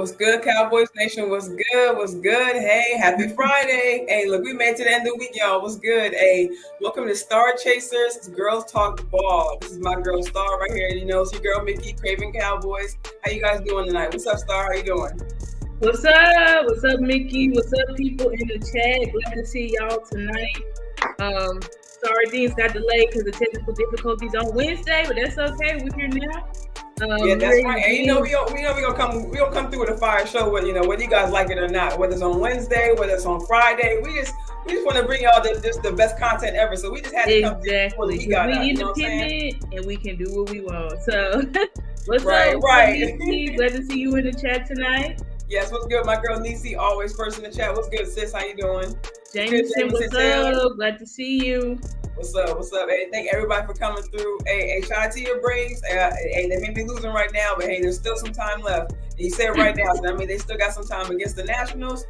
What's good, Cowboys Nation? What's good? What's good? Hey, happy Friday. Hey, look, we made it to the end of the week, y'all. What's good? Hey, welcome to Starchasers. It's Girls Talk Ball. This is my girl, Star, right here. You know, it's your girl, Mickey, CravinCowboys. How you guys doing tonight? What's up, Star? How you doing? What's up? What's up, Mickey? What's up, people in the chat? Glad to see y'all tonight. Sorry things got delayed because of technical difficulties on Wednesday, but that's okay. We're here now. Yeah, that's right. And you know we gonna come through with a fire show, whether you guys like it or not. Whether it's on Wednesday, whether it's on Friday, we just want to bring y'all the best content ever. So we just had to come through we independent and we can do what we want. So what's up? Right. Glad to see you in the chat tonight. Yes, what's good? My girl Nisi, always first in the chat. What's good, sis? How you doing? Jameson, what's up? Glad to see you. What's up? What's up? Hey, thank everybody for coming through. Hey, shout out to your Braves. Hey, they may be losing right now, but hey, there's still some time left. And you said right now, so I mean, they still got some time against the Nationals.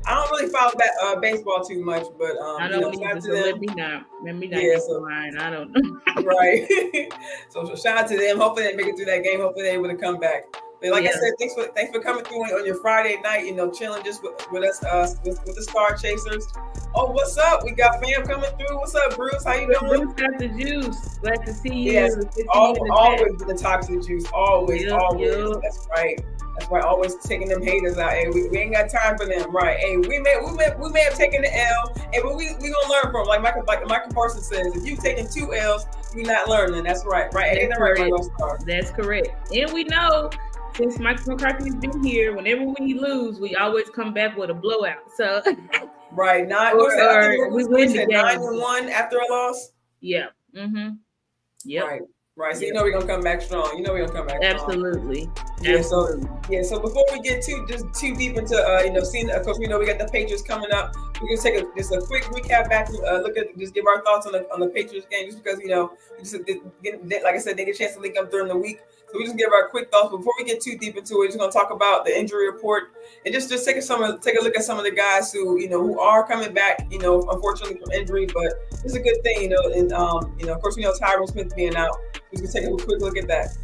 I don't really follow that baseball too much, but I don't shout out to them. them. Let me not get line. I don't know. Right. so shout out to them. Hopefully they make it through that game. Hopefully they're able to come back. But like I said, thanks for coming through on your Friday night, chilling just with us, with the Starchasers. Oh, what's up? We got fam coming through. What's up, Bruce? How you doing? Bruce got the juice. Glad to see you. Yes, always the toxic juice. Always. Yep. That's right. Always taking them haters out. Hey, we ain't got time for them, right? Hey, we may have taken the L, but we gonna learn from. Like Michael Parsons says, if you taking 2 L's, you're not learning. That's right. Ain't that right? That's correct. And we know, since Michael McCarthy's been here, whenever we lose, we always come back with a blowout. So right, we win the 9-1 after a loss. Yeah. Mm-hmm. Yeah. Right. So we're gonna come back strong. Absolutely. Yeah. So before we get too deep into seeing, of course, we got the Patriots coming up. We're gonna take just a quick recap back, just give our thoughts on the Patriots game, just because like I said, they get a chance to link up during the week. So we just give our quick thoughts before we get too deep into it. We're just gonna talk about the injury report and just take a look at some of the guys who are coming back, unfortunately from injury, but it's a good thing, and of course we know Tyron Smith being out. We're gonna take a quick look at that.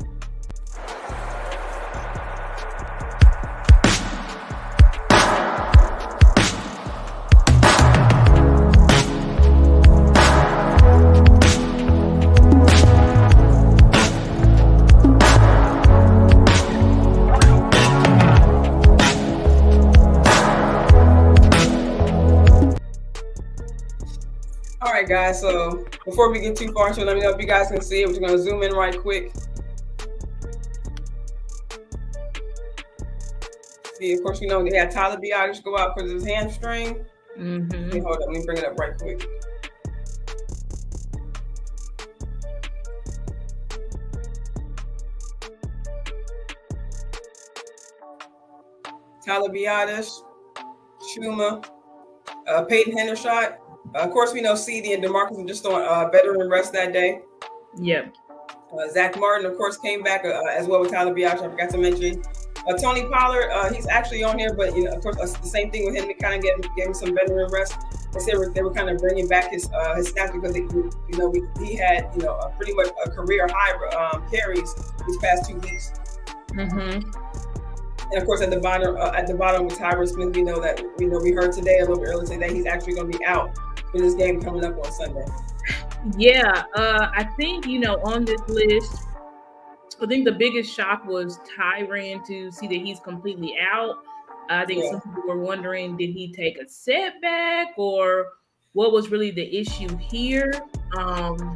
All right, guys. So before we get too far into it, let me know if you guys can see it. We're just gonna zoom in right quick. See, of course, they had Tyler Biadasz go out because of his hamstring. Mm-hmm. Hold on, let me bring it up right quick. Tyler Biadasz, Schumer, Peyton Hendershot. Of course, we know CD and DeMarcus were just on veteran rest that day. Yep. Zach Martin, of course, came back as well with Tyler Biadasz. I forgot to mention. Tony Pollard, he's actually on here, but of course, the same thing with him. They kind of gave him some veteran rest. They said they were kind of bringing back his snaps because he had pretty much a career high carries these past 2 weeks. Mm-hmm. And of course, at the bottom with Tyron Smith, we heard today a little bit earlier today that he's actually going to be out for this game coming up on Sunday. Yeah, I think on this list, I think the biggest shock was Tyron to see that he's completely out. I think some people were wondering, did he take a setback or what was really the issue here?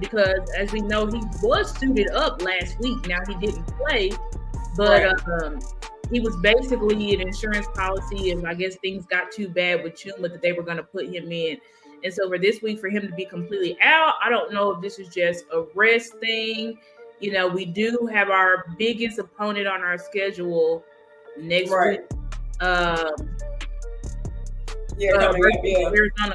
Because as we know, he was suited up last week. Now he didn't play, but he was basically an insurance policy, and I guess things got too bad with Chuma that they were going to put him in. And so for this week, for him to be completely out, I don't know if this is just a rest thing. We do have our biggest opponent on our schedule next week. Arizona,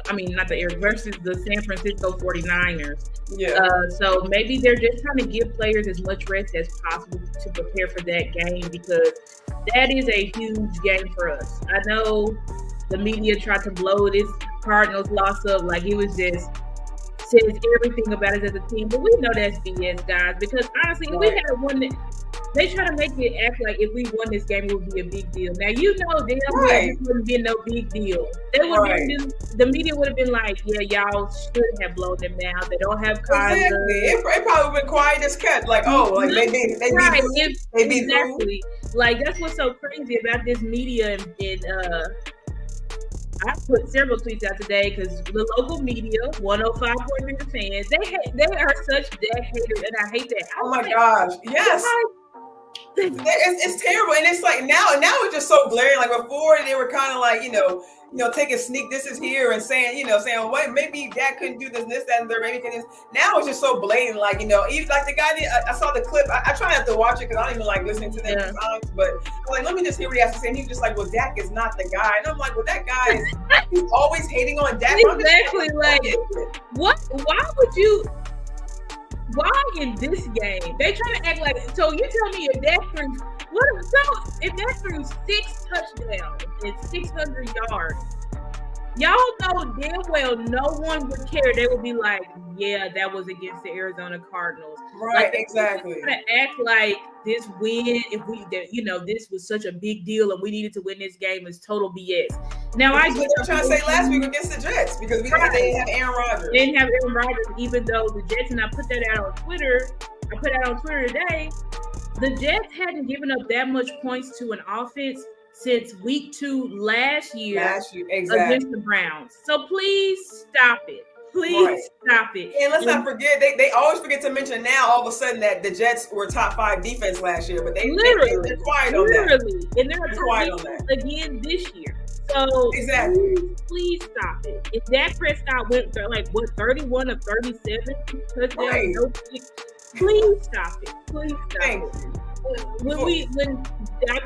versus the San Francisco 49ers. Yeah. So maybe they're just trying to give players as much rest as possible to prepare for that game, because that is a huge game for us. I know the media tried to blow this Cardinals loss up like it was just says everything about us as a team, but we know that's BS, guys. Because honestly, we had won They try to make it act like if we won this game, it would be a big deal. Now you know damn well Right. this wouldn't be no big deal. They would Right. the media would have been like, yeah, y'all should have blown them out. They don't have Kyler. Exactly. It probably would been quiet as kept. Like, oh, like they right. be exactly. Like that's what's so crazy about this media and I put several tweets out today because the local media, 105.3 fans, they are such dead haters, and I hate that. Oh my gosh, yes. It's terrible, and it's like now it's just so glaring. Like before, they were kind of like taking sneak disses here and saying wait, maybe Dak couldn't do this, that, and the maybe can this. Now it's just so blatant. Like even like the guy I saw the clip. I try not to watch it because I don't even like listening to them sometimes. But I'm like, let me just hear what he has to say. And he's just like, well, Dak is not the guy, and I'm like, well, that guy is he's always hating on Dak. Exactly. Like what? Why in this game? They trying to act like so. You tell me if Dak threw 6 touchdowns and 600 yards, y'all know damn well no one would care. They would be like, yeah, that was against the Arizona Cardinals. Right, like, exactly. Trying to act like this win, this was such a big deal and we needed to win this game is total BS. Now I get what I'm trying to say last week against the Jets because they didn't have Aaron Rodgers. They didn't have Aaron Rodgers, even though the Jets, and I put that out on Twitter. I put that on Twitter today. The Jets hadn't given up that much points to an offense since week 2 last year exactly. Against the Browns. So please stop it. Please stop it. And let's not forget, they always forget to mention now all of a sudden that the Jets were top 5 defense last year, but they're quiet on that. And they're quiet on that again this year. So please stop it. If Dak Prescott went for 31 of 37 touchdowns, no picks, please stop it. Please stop it. When I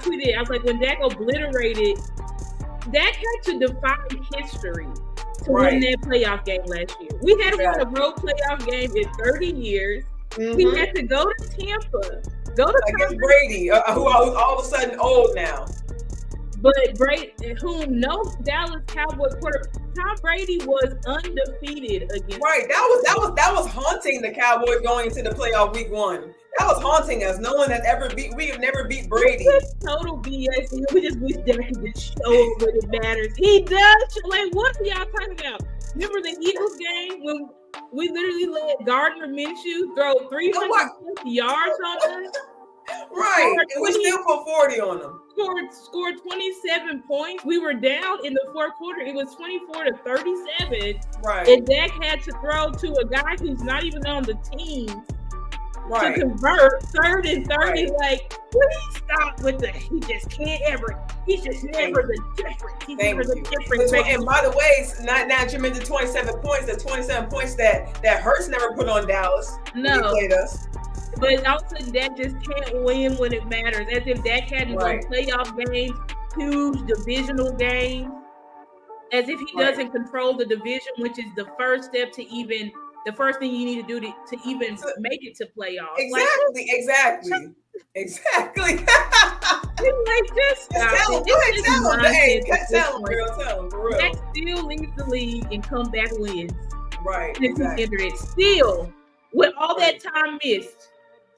tweeted, I was like, when Dak obliterated, Dak had to defy history to win that playoff game last year. We hadn't won a road playoff game in 30 years. We had to go to Tampa, against Brady, who all of a sudden old now. But Brady, whom no Dallas Cowboys quarterback, Tom Brady was undefeated against. Right, that was haunting the Cowboys going into the playoff week 1. That was haunting us. No one has ever beat. We have never beat Brady. It's total BS. We just wish Dak could just show when it matters. He does. Like, what are y'all talking about? Remember the Eagles game when we literally let Gardner Minshew throw 300 yards on us? Right, and we still put 40 on them. Scored 27 points. We were down in the fourth quarter. It was 24-37. Right. And Dak had to throw to a guy who's not even on the team to convert 3rd and 30. Right. Like, please stop with he's just never the difference. He's never the difference. And by the way, now you mentioned 27 points, the 27 points that Hurts never put on Dallas. No. He played us. But also Dak just can't win when it matters. As if Dak hadn't won playoff games, huge divisional games. As if he doesn't control the division, which is the first step to even the first thing you need to do to even make it to playoffs. Exactly. Like, just tell him, girl, for real. Dak still leads the league in comeback wins. Right. Exactly. Still, with all that time missed.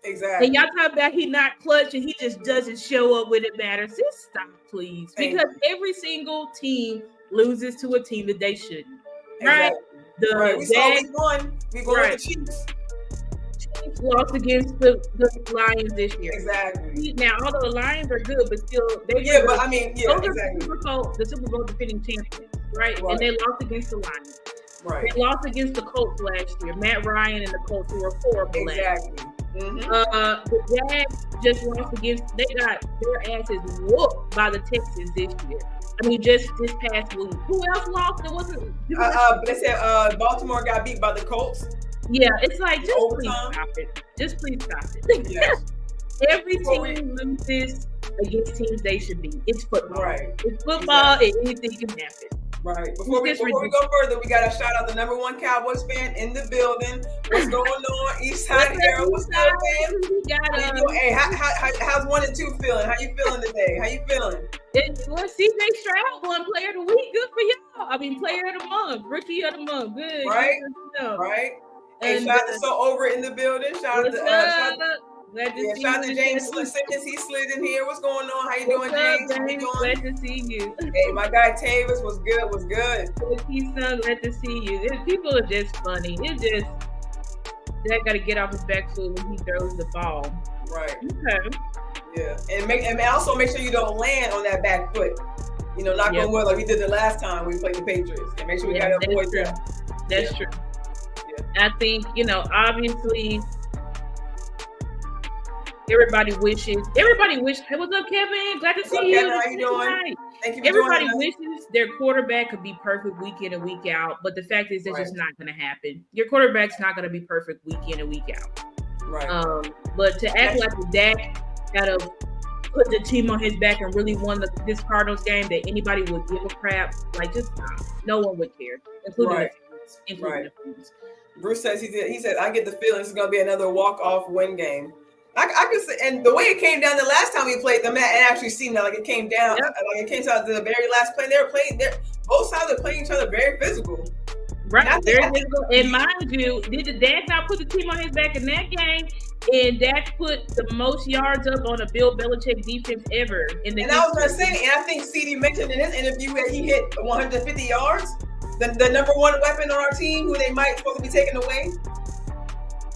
Exactly. And y'all talk about he not clutch and he just doesn't show up when it matters. Just stop, please. Because every single team loses to a team that they shouldn't. Right? Exactly. We saw week 1. We won the Chiefs. Chiefs lost against the Lions this year. Exactly. Now, although the Lions are good, but still exactly. The Super Bowl defending champions, right? And they lost against the Lions. Right. They lost against the Colts last year. Matt Ryan and the Colts were horrible last year. The Jags just lost against. They got their asses whooped by the Texans this year. I mean, just this past week. Who else lost? It wasn't. They said Baltimore got beat by the Colts. Yeah, it's like just please stop it. Just please stop it. Yes. Every team loses against teams they should be. It's football. Right. It's football, and anything can happen. Right. Before we go further, we got to shout out the number 1 Cowboys fan in the building. What's going on, Eastside Harold? What's up, man? Hey, how's 1 and 2 feeling? How you feeling today? How you feeling? Well, CJ Stroud won Player of the Week. Good for y'all. I mean, Player of the Month, Rookie of the Month. Good. Right. Right. Hey, shout out to So Over in the building. Shout out to Glad to Yeah, see shout out you. to James Simmons. He slid in here. What's going on? How you doing, James? How you doing? Glad to see you. Hey, my guy Tavis was good. Was good. He's so glad to see you. People are just funny. It's just that got to get off his back foot when he throws the ball. Right. Okay. Yeah, and also make sure you don't land on that back foot. You know, knock on wood like we did the last time we played the Patriots. And make sure we gotta avoid that. That's true. Yeah. I think, obviously everybody wishes. Hey, what's up, Kevin? Glad to see you. Kevin, how you doing? Thank you for everybody wishes their quarterback could be perfect week in and week out, but the fact is that's just not going to happen. Your quarterback's not going to be perfect week in and week out. Right. But to act like the Dak got to put the team on his back and really won this Cardinals game that anybody would give a crap, like just no one would care, including the fans. Bruce says he said I get the feeling it's going to be another walk-off win game. I could say, and the way it came down the last time we played them, it actually seemed like it came down. Like it came down to the very last play. They were playing. Both sides are playing each other very physical. Right, very physical. And mind you, did Dak not put the team on his back in that game? And Dak put the most yards up on a Bill Belichick defense ever in the. And I was going to say, and I think CD mentioned in his interview that he hit 150 yards. The number one weapon on our team, who they might supposed to be taking away.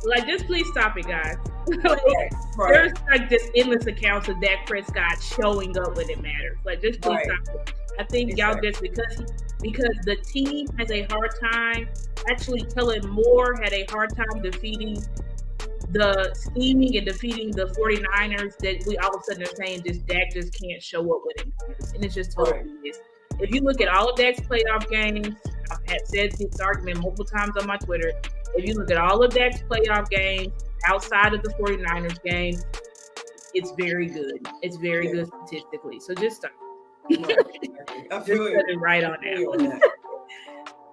Like, just please stop it, guys. There's like just endless accounts of Dak Prescott showing up when it matters. Like, just please stop it. I think y'all just because the team has a hard time. Actually, Kellen Moore had a hard time defeating the scheming and defeating the 49ers. That we all of a sudden are saying just Dak just can't show up when it matters, and it's just totally is. If you look at all of Dak's playoff games, I've said this argument multiple times on my Twitter. If you look at all of Dak's playoff games outside of the 49ers game, it's very good. It's very good statistically. So just stop. I feel it right on that.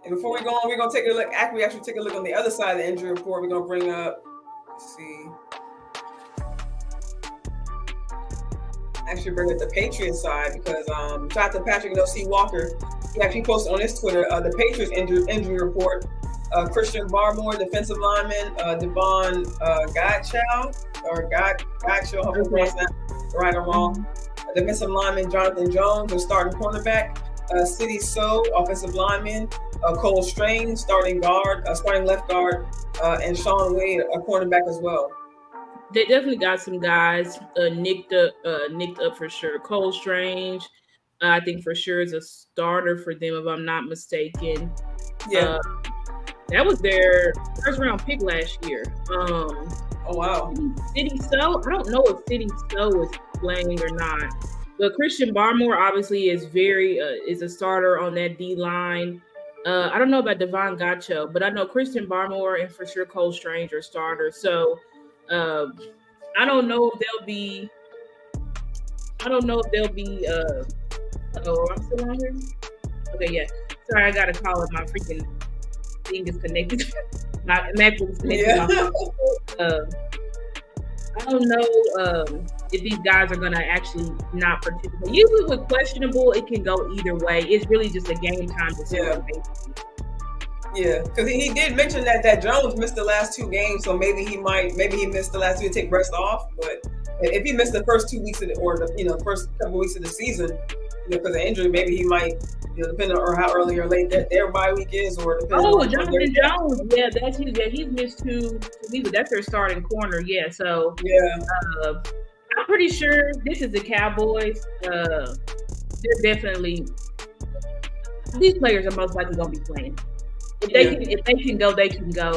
And before we go on, we're going to take a look. After we actually take a look on the other side of the injury report, we're going to bring up, bring up the Patriots side because shout out to Patrick C. Walker. He actually posted on his Twitter the Patriots injury report. Christian Barmore, defensive lineman, Devon Godchow, hope I'm pronouncing that right or wrong. Defensive lineman Jonathan Jones, a starting cornerback. City So, offensive lineman. Cole Strange, starting left guard, and Sean Wade, a cornerback as well. They definitely got some guys nicked up for sure. Cole Strange, I think for sure is a starter for them, if I'm not mistaken. Yeah. That was their first round pick last year. Oh wow. City So, I don't know if City So is playing or not. But Christian Barmore obviously is is a starter on that D line. I don't know about Devon Godchow, but I know Christian Barmore and for sure Cole Strange are starters. So I don't know if they'll be. I'm still on here. Okay, yeah. Sorry, I got a call if my freaking thing is connected. My MacBook is connected. I don't know if these guys are gonna actually not participate. Usually with questionable, it can go either way. It's really just a game time decision. Yeah, because he did mention that Jones missed the last two games, so maybe he missed the last two to take rest off. But if he missed the first 2 weeks the first couple weeks of the season, because of injury, maybe he might, depending on how early or late their bye week is, or depending on Jonathan Jones, that's he's missed 2 weeks. That's their starting corner, So I'm pretty sure this is the Cowboys. They're definitely these players are most likely going to be playing. If they can go, they can go.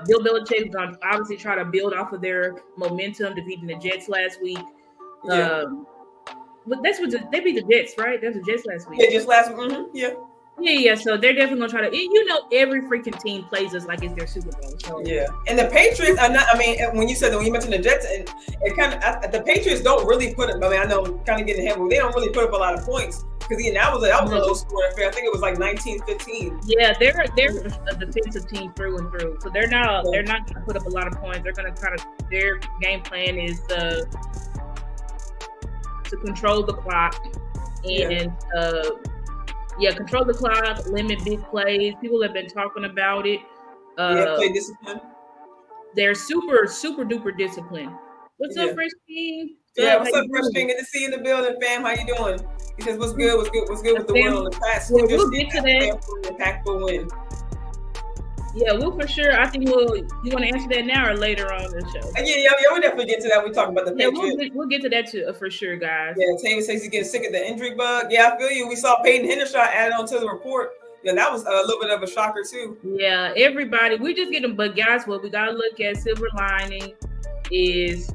Bill Belichick is going to obviously try to build off of their momentum, defeating the Jets last week. But that's what they beat the Jets, right? That's the Jets last week. Yeah, just last week. Mm-hmm. Yeah. So they're definitely gonna try to. Every freaking team plays us like it's their Super Bowl. So. Yeah, and the Patriots are not. I mean, when you mentioned the Jets, and it kind of the Patriots don't really put up. I mean, I know kind of getting hammered. They don't really put up a lot of points because that was a low scoring affair. I think it was like 19-15. Yeah, they're a defensive team through and through. So they're not gonna put up a lot of points. They're gonna try to. Their game plan is to control the clock and control the clock, limit big plays. People have been talking about it. Play discipline. They're super, super duper disciplined. What's up, Fresh King? What's up, Fresh King? Good to see you in the building, fam. How you doing? Because what's good with the win on the past. We'll get to that. Impactful win. Yeah, we'll for sure. I think you want to answer that now or later on in the show. Yeah, we'll definitely get to that. We talk about the Patriots. We'll get to that too, for sure, guys. Yeah, Taylor says he's getting sick of the injury bug. Yeah, I feel you. We saw Peyton Hendershot added on to the report. Yeah, that was a little bit of a shocker too. Yeah, everybody, we just get them. But guys, what we got to look at, silver lining, is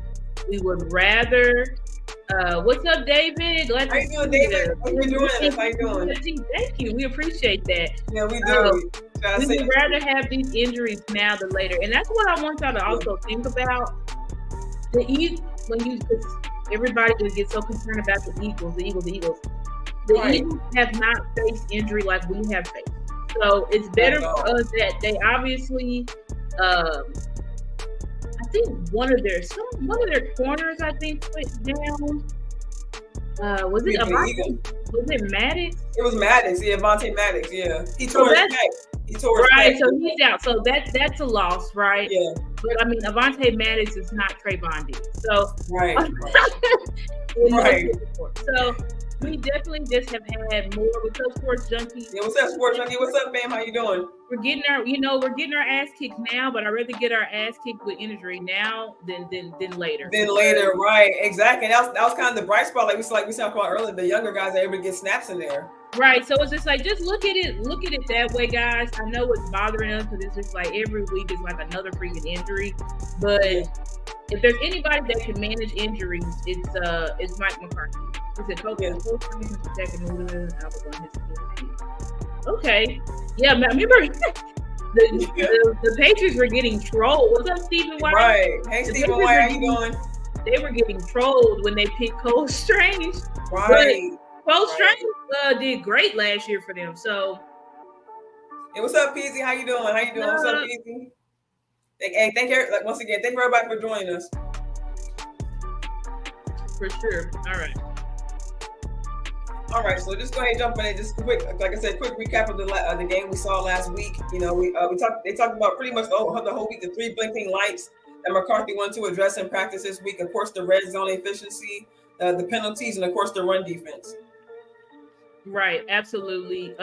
we would rather. What's up, David? Glad to see you, David. How you doing? How you doing? Thank you. We appreciate that. Yeah, we do. We would rather have these injuries now than later, and that's what I want y'all to also think about. Everybody just gets so concerned about the Eagles. The Eagles have not faced injury like we have faced, so it's better for us that they obviously. I think one of their corners, I think, went down. Was it Maddox? It was Maddox, yeah, Vontae Maddox, yeah. He tore his back. So he's out. So that's a loss, right? Yeah. But I mean, Avonte Maddox is not Trayvon Diggs. So right. So we definitely just have had more. What's up, Sports Junkie? Yeah, what's up, Sports Junkie? What's up, fam? How you doing? We're getting our ass kicked now, but I'd rather get our ass kicked with injury now than later. Then later, right? Exactly. And that was kind of the bright spot, like we talked about earlier. The younger guys are able to get snaps in there. Right. So it's just like, just look at it that way, guys. I know it's bothering us because it's just like every week is like another freaking injury. But if there's anybody that can manage injuries, it's Mike McCarthy. He said, okay. Yeah, man, remember the Patriots were getting trolled. What's up, Stephen White? Right. Hey, Stephen White, how you doing? They were getting trolled when they picked Cole Strange. Right. Cole Strange did great last year for them. So, hey, what's up, Peasy? How you doing? What's up, Peasy? Hey, thank you once again. Thank you everybody for joining us. For sure. All right, so just go ahead and jump in and just quick, like I said, quick recap of the game we saw last week. You know, they talked about pretty much the whole week, the 3 blinking lights that McCarthy wanted to address in practice this week. Of course, the red zone efficiency, the penalties, and of course the run defense. Right, absolutely.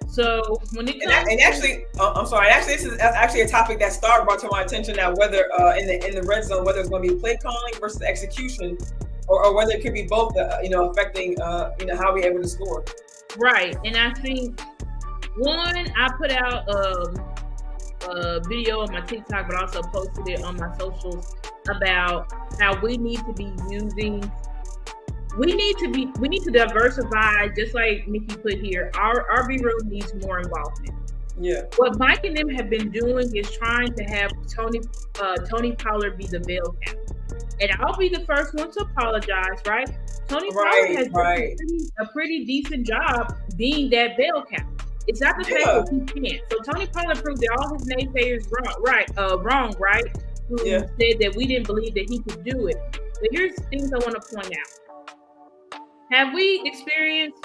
So when it comes this is actually a topic that Star brought to my attention. Now, whether in the red zone, whether it's going to be play calling versus execution, or whether it could be both, affecting how we're able to score. Right, and I think I put out a video on my TikTok, but also posted it on my socials about how we need to diversify, just like Nikki put here. Our RB room needs more involvement. Yeah. What Mike and them have been doing is trying to have Tony Pollard be the bell cap. And I'll be the first one to apologize, right? Tony Pollard has done a pretty decent job being that bell cap. It's not the fact that he can't. So Tony Pollard proved that all his naysayers wrong, right? Who said that we didn't believe that he could do it. But here's things I want to point out. Have we experienced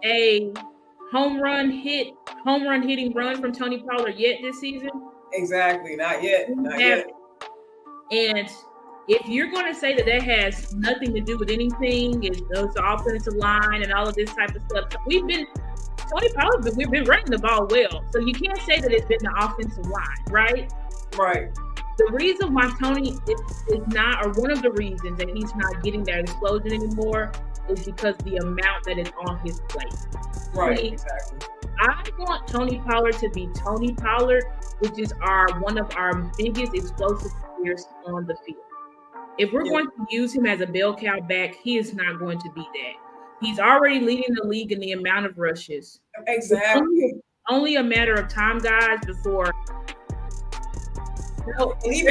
a home run hitting run from Tony Pollard yet this season? Exactly, not yet. And if you're going to say that has nothing to do with anything, it's the offensive line and all of this type of stuff, we've been running the ball well. So you can't say that it's been the offensive line, right? Right. The reason why Tony is not, or one of the reasons that he's not getting that explosion anymore, is because the amount that is on his plate. Right, exactly. I want Tony Pollard to be Tony Pollard, which is one of our biggest explosive players on the field. If we're going to use him as a bell cow back, he is not going to be that. He's already leading the league in the amount of rushes. Exactly. Only a matter of time, guys, before. Even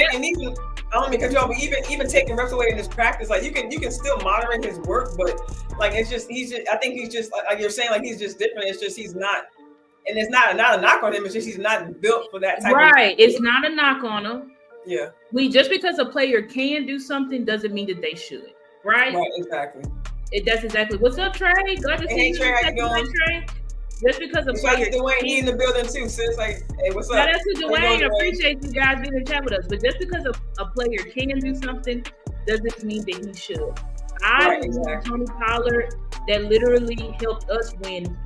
taking reps away in his practice, like you can still monitor his work, but like I think he's just like you're saying, like he's just different. It's just he's not, and it's not a knock on him. It's just he's not built for that type. Right. It's not a knock on him. Yeah. Just because a player can do something doesn't mean that they should. Right. Right. Exactly. That's exactly. What's up, Trey? Glad to see you. Trey, how you doing? Trey. Just because a Shout out player, to Dwayne, he in the building too. So it's like, hey, what's up? shout out to Dwayne. I appreciate you guys being in chat with us. But just because a player can do something doesn't mean that he should. Tony Pollard that literally helped us win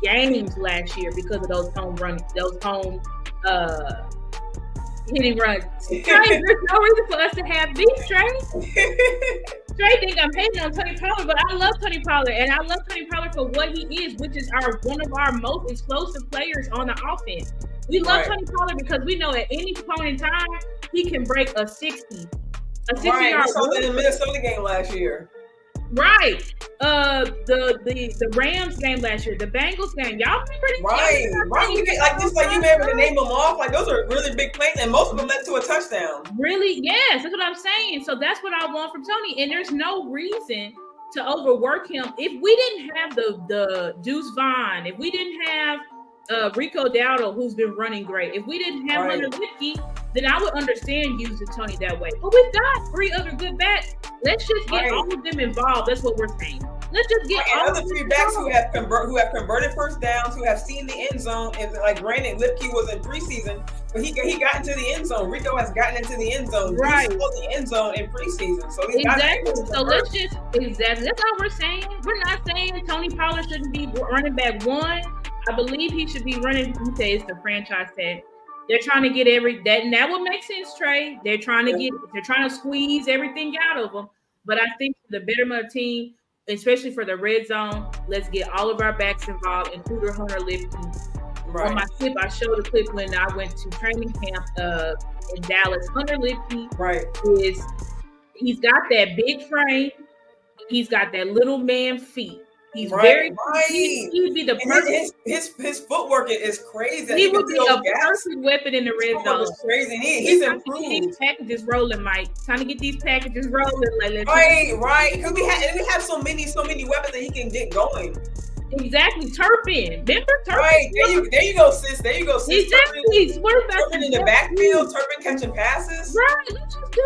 games last year because of those home hitting runs. Trey, there's no reason for us to have beef, Trey. Trey think I'm hating on Tony Pollard, but I love Tony Pollard, and I love Tony Pollard for what he is, which is one of our most explosive players on the offense. We love Tony Pollard because we know at any point in time he can break a 60. A 60 yard. We saw that in the Minnesota game last year. Right. The Rams game last year, the Bengals game. Y'all remember this? Right. We get, like just like you remember to name them off. Like those are really big plays, and most of them led to a touchdown. Really? Yes, that's what I'm saying. So that's what I want from Tony, and there's no reason to overwork him. If we didn't have the Deuce Vaughn, if we didn't have Rico Dowdle, who's been running great, if we didn't have Hunter Lipke, then I would understand using Tony that way. But we've got 3 other good backs. Let's just get all of them involved. That's what we're saying. Let's just get all other 3 backs who have converted first downs, who have seen the end zone. And like granted, Lipke was in preseason, but he got into the end zone. Rico has gotten into the end zone. Right. He the end zone in preseason. So So let's just that's all we're saying. We're not saying Tony Pollard shouldn't be running back 1. I believe he should be running. He says the franchise tag. They're trying to get and that would make sense, Trey. They're trying to squeeze everything out of them. But I think for the betterment of the team, especially for the red zone, let's get all of our backs involved, including Hunter Lipke. Right. On my clip, I showed a clip when I went to training camp in Dallas. Hunter Lipke he's got that big frame. He's got that little man feet. He's very he'd be the perfect. His footwork is crazy. He would be a perfect weapon in the red zone. It's crazy. He's improved. These packages rolling, Mike. Trying to get these packages rolling. Right. Because we have so many weapons that he can get going. Exactly. Turpin. Remember Turpin? Right. There you go, sis. Exactly. Turpin in the backfield. Turpin catching passes. Right. Let's just get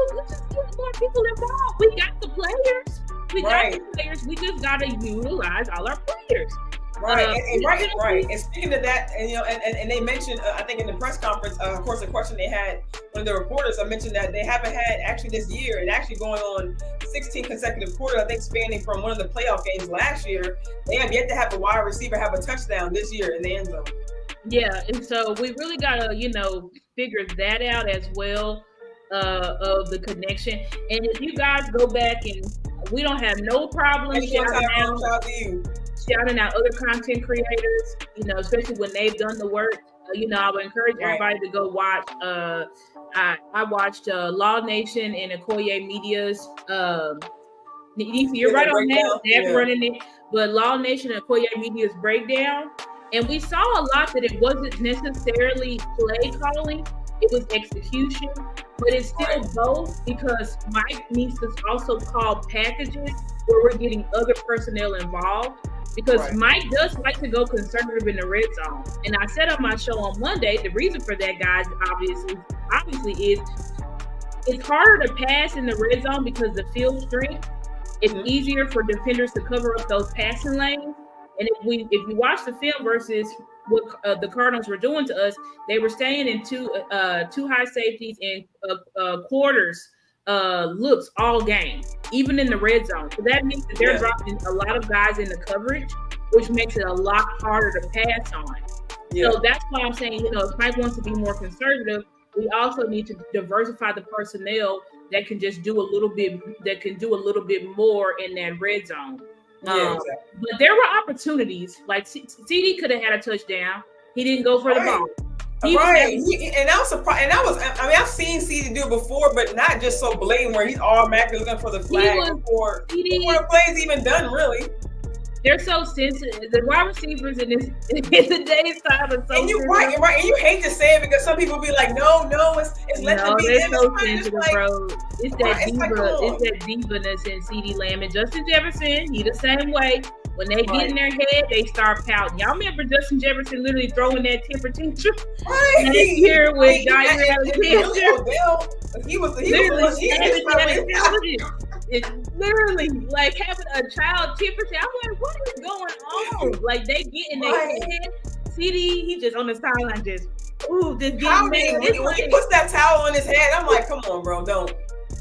more people involved. We got the players. We got the players. We just gotta utilize all our players. Right. And speaking of that, and they mentioned, I think in the press conference, of course, the question they had, one of the reporters, I mentioned that they haven't had actually this year, and actually going on 16 consecutive quarters, I think spanning from one of the playoff games last year, they have yet to have a wide receiver have a touchdown this year in the end zone. Yeah, and so we really gotta, figure that out as well, of the connection. And if you guys go back and we don't have no problem shouting out other content creators, especially when they've done the work. I would encourage everybody to go watch. I watched Law Nation and Okoye Media's. You're right on that. They're running it, but Law Nation and Okoye Media's breakdown, and we saw a lot that it wasn't necessarily play calling. It was execution, but it's still both because Mike needs to also call packages where we're getting other personnel involved because Mike does like to go conservative in the red zone. And I said on my show on Monday, the reason for that, guys, obviously is it's harder to pass in the red zone because the field strength. It's easier for defenders to cover up those passing lanes. And if you watch the film versus what the Cardinals were doing to us, they were staying in two high safeties and quarters looks all game, even in the red zone. So that means that they're dropping a lot of guys in the coverage, which makes it a lot harder to pass on. Yeah. So that's why I'm saying, if Mike wants to be more conservative, we also need to diversify the personnel that can just do a little bit more in that red zone. Exactly. But there were opportunities. Like CD could have had a touchdown. He didn't go for the ball. And I was surprised. And I've seen CD do it before, but not just so blatant where he's automatically looking for the flag before the play's even done. Really, they're so sensitive. The wide receivers in today's time are so. And you're right. And you hate to say it because some people be like, no, it's let them be. They're so sensitive, bro. It's that diva-ness in CD Lamb and Justin Jefferson. He the same way. When they get in their head, they start pouting. Y'all remember Justin Jefferson literally throwing that temper tantrum? Right. Here with Jair Alexander. He was It's literally like having a child temperature. I'm like, what is going on? Like they get in their head. CD, he just on the sideline, just getting mad. When he puts that towel on his head, I'm like, come on, bro, don't.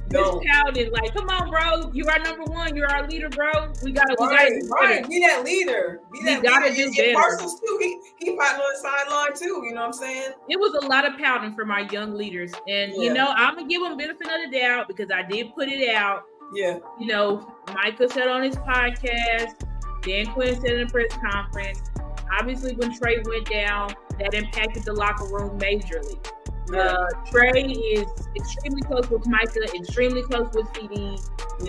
Just pouting, like, come on, bro. You are number one. You're our leader, bro. We gotta do better. Be that leader. We gotta do better. Parsons too. He pouting on the sideline too. You know what I'm saying? It was a lot of pouting for my young leaders, and you know, I'm gonna give them benefit of the doubt because I did put it out. Yeah. You know, Micah said on his podcast, Dan Quinn said in a press conference. Obviously, when Trey went down, that impacted the locker room majorly. Trey is extremely close with Micah, extremely close with CD.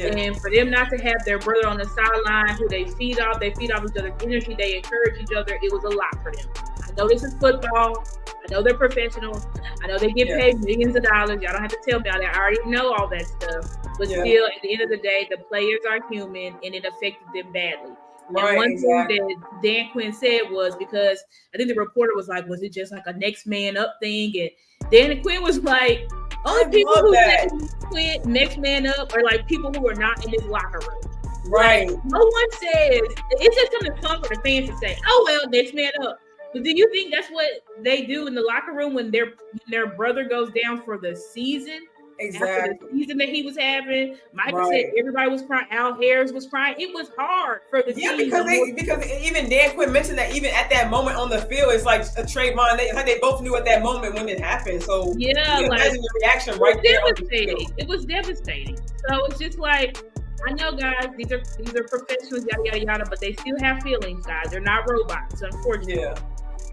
And for them not to have their brother on the sideline who they feed off each other's energy, they encourage each other. It was a lot for them. I know this is football. I know they're professionals. I know they get paid millions of dollars. Y'all don't have to tell me all that. I already know all that stuff. But still, at the end of the day, the players are human and it affected them badly. And one thing that Dan Quinn said was, because I think the reporter was like, was it just like a next man up thing? And Dan Quinn was like, only people who say Quinn next man up are like people who are not in this locker room. Right. Like, no one says, it's just something fun for the fans to say, oh, well, next man up. But do you think that's what they do in the locker room when their brother goes down for the season? Exactly. After the season that he was having, Michael said everybody was crying. Al Harris was crying. It was hard for the team. Because even Dan Quinn mentioned that even at that moment on the field, it's like a Trayvon. They both knew at that moment when it happened. So you can imagine the reaction right there. It was devastating. So it's just like, I know, guys, these are professionals, yada yada yada, but they still have feelings, guys. They're not robots, unfortunately. Yeah.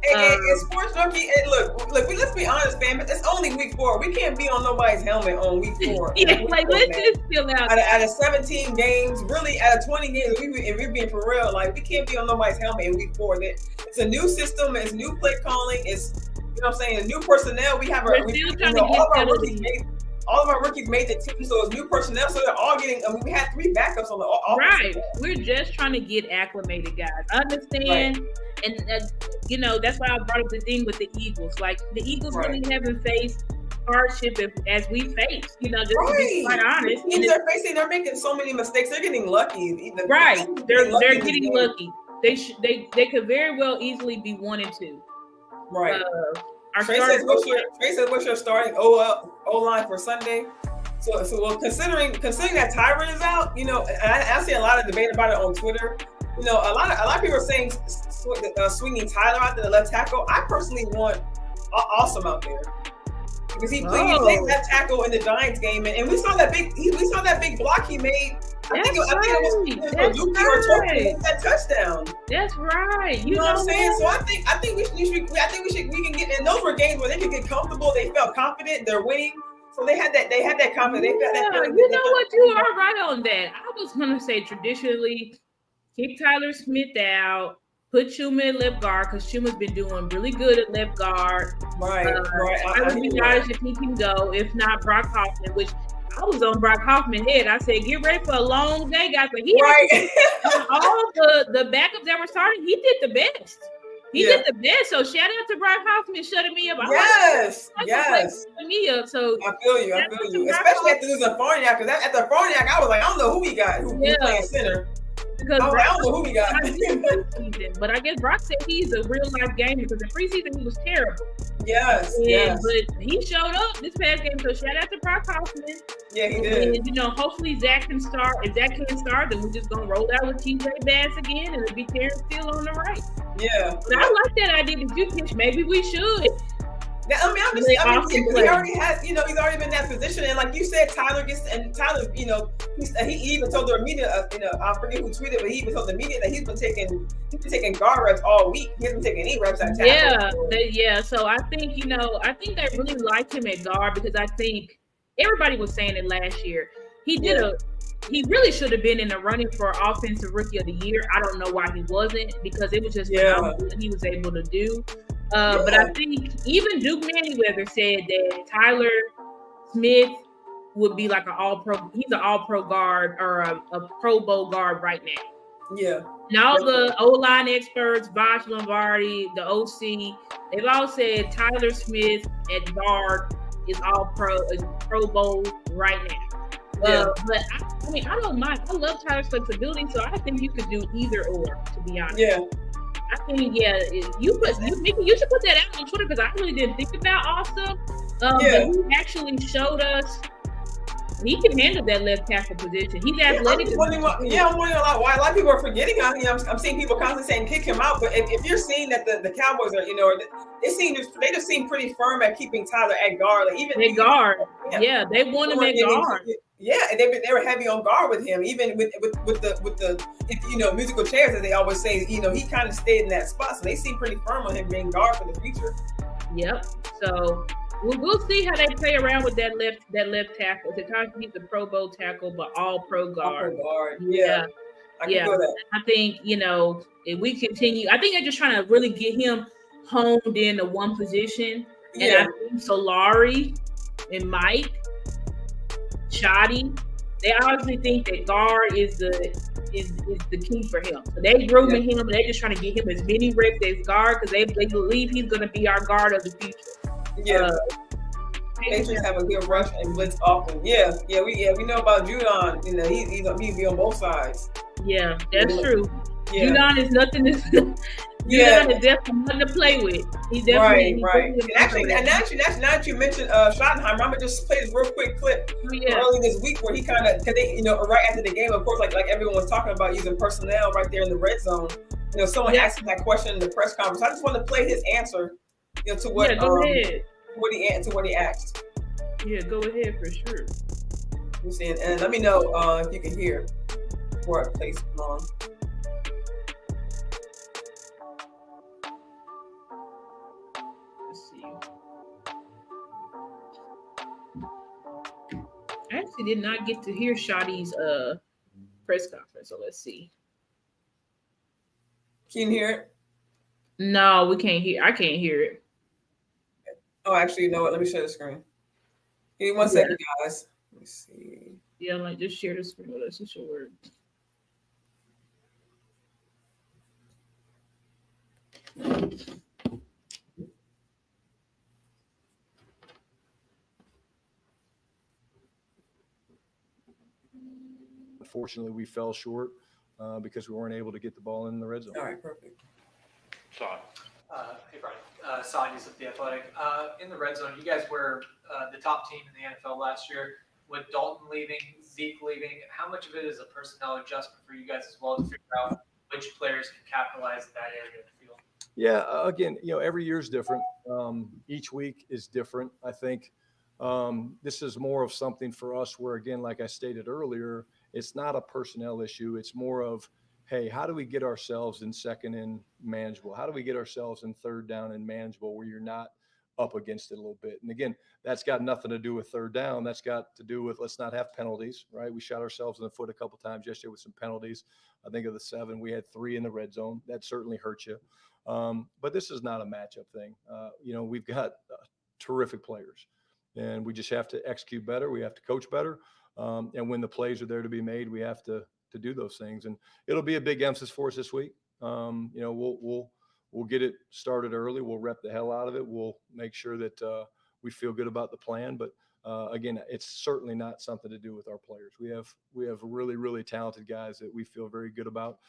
And Sports Junkie, look, let's be honest, fam. It's only week 4. We can't be on nobody's helmet on week 4. Let's just chill out. Out of 17 games, really, out of 20 games, if we're being for real, like, we can't be on nobody's helmet in week 4. It's a new system. It's new play calling. It's, you know what I'm saying, a new personnel. We have all of our rookies made the team, so it's new personnel. So they're all getting. We had 3 backups on the offense. Right. We're just trying to get acclimated, guys. Understand, and that's why I brought up the thing with the Eagles. Like the Eagles really haven't faced hardship as we faced. To be quite honest, they're making so many mistakes. They're getting lucky. They're getting lucky. They could very well easily be 1 and 2. Right. Trey says, what's your starting O-line for Sunday? So well, considering that Tyron is out, I see a lot of debate about it on Twitter. A lot of people are saying swinging Tyler out to the left tackle. I personally want Awesome out there because he played left tackle in the Giants game, and we saw that big block he made. I think it was Luke or that touchdown. That's right. You know what I'm saying? So I think we can get, and those were games where they could get comfortable. They felt confident. They're winning. So they had that confidence. They felt that. You know what? You are right on that. I was gonna say traditionally, kick Tyler Smith out, put Schumer at left guard because Schumer's been doing really good at left guard. Right. I would be nice if he can go. If not, Brock Hoffman, which I was on Brock Hoffman's head. I said, get ready for a long day, guys. But all the backups that were starting, he did the best. He did the best. So shout out to Brock Hoffman shutting me up. Yes. Shutting me up. So I feel you. Especially after losing Farniak, because after Farniak, I was like, I don't know who we got. Who's playing center? Because I don't know who we got. But I guess Brock said he's a real life gamer because in preseason he was terrible. Yes. But he showed up this past game. So shout out to Brock Hoffman. Yeah, he did. And, hopefully Zach can start. If Zach can't start, then we're just gonna roll out with TJ Bass again, and it'll be Terrence Steele on the right. Yeah. But I like that idea that you pitch. Maybe we should. He already has, he's already been in that position, and like you said, Tyler, he even told the media, I forget who tweeted, but he even told the media that he's been taking guard reps all week. He hasn't taken any reps at tackle. Yeah. So I think, they really like him at guard because I think everybody was saying it last year. He really should have been in the running for Offensive Rookie of the Year. I don't know why he wasn't, because it was just phenomenal what he was able to do. But I think even Duke Manyweather said that Tyler Smith would be like an all-pro. He's an all-pro guard or a Pro Bowl guard right now. Yeah. And all the O-line experts, Bosch Lombardi, the OC, they've all said Tyler Smith at guard is Pro Bowl right now. But I mean, I don't mind. I love Tyler's flexibility, so I think you could do either or. To be honest, I think you should put that out on Twitter because I really didn't think about Austin. But he actually showed us he can handle that left tackle position. He's athletic. I'm wondering why a lot of people are forgetting on him. I'm seeing people constantly saying kick him out, but if you're seeing that the Cowboys are, they just seem pretty firm at keeping Tyler at guard. Like even at guard, they want him at guard. Yeah, and they were heavy on guard with him, even with the musical chairs, as they always say. He kind of stayed in that spot, so they seem pretty firm on him being guard for the future. Yep. So we'll see how they play around with that left tackle. The time he's a Pro Bowl tackle, but all pro guard. Yeah. I can feel that. I think if we continue, I think they're just trying to really get him honed in to one position. And I think Solari and Mike Shoddy, they obviously think that guard is the key for him. So they grooming him, and they're just trying to get him as many reps as guard because they believe he's going to be our guard of the future. Yeah. Patriots have a good rush and blitz often. We know about Judon. He'd be on both sides. Yeah, that's true. Yeah. Judon is nothing to Judon is definitely nothing to play with. He's definitely right. And actually, now that you mentioned Schottenheimer, I'm gonna just play this real quick clip early this week where he kind of, because they, right after the game, of course, like everyone was talking about using personnel right there in the red zone. Someone asked him that question in the press conference. I just want to play his answer. To what what he asked. Yeah, go ahead for sure. And let me know if you can hear before I place it on. Let's see. I actually did not get to hear Shotty's press conference, so let's see. Can you hear it? No, we can't hear. I can't hear it. Oh, actually, you know what? Let me share the screen. Give me 1 second, guys. Let me see. Yeah, just share the screen with us. It's your word. Unfortunately, we fell short because we weren't able to get the ball in the red zone. All right, perfect. Sean. Hey, Brian. Sonia's at The Athletic. In the red zone, you guys were the top team in the NFL last year. With Dalton leaving, Zeke leaving, how much of it is a personnel adjustment for you guys as well to figure out which players can capitalize in that area of the field? Yeah, again, every year is different. Each week is different. I think this is more of something for us where, again, like I stated earlier, it's not a personnel issue. It's more of, hey, how do we get ourselves in second and manageable? How do we get ourselves in third down and manageable where you're not up against it a little bit? And again, that's got nothing to do with third down. That's got to do with let's not have penalties, right? We shot ourselves in the foot a couple times yesterday with some penalties. I think of the 7, we had 3 in the red zone. That certainly hurt you. But this is not a matchup thing. We've got terrific players, and we just have to execute better. We have to coach better. And when the plays are there to be made, we have to do those things. And it'll be a big emphasis for us this week. We'll get it started early. We'll rep the hell out of it. We'll make sure that we feel good about the plan. But again, it's certainly not something to do with our players. We have really, really talented guys that we feel very good about.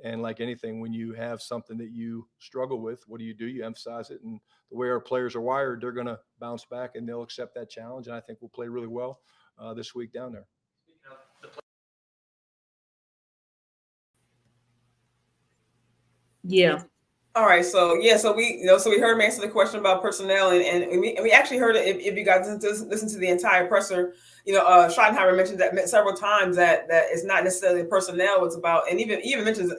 And like anything, when you have something that you struggle with, what do? You emphasize it. And the way our players are wired, they're going to bounce back and they'll accept that challenge. And I think we'll play really well this week down there. Yeah. All right, so we heard him answer the question about personnel, and we actually heard it. If you guys listen to the entire presser, Schottenheimer mentioned that several times that it's not necessarily personnel. It's about, and even mentions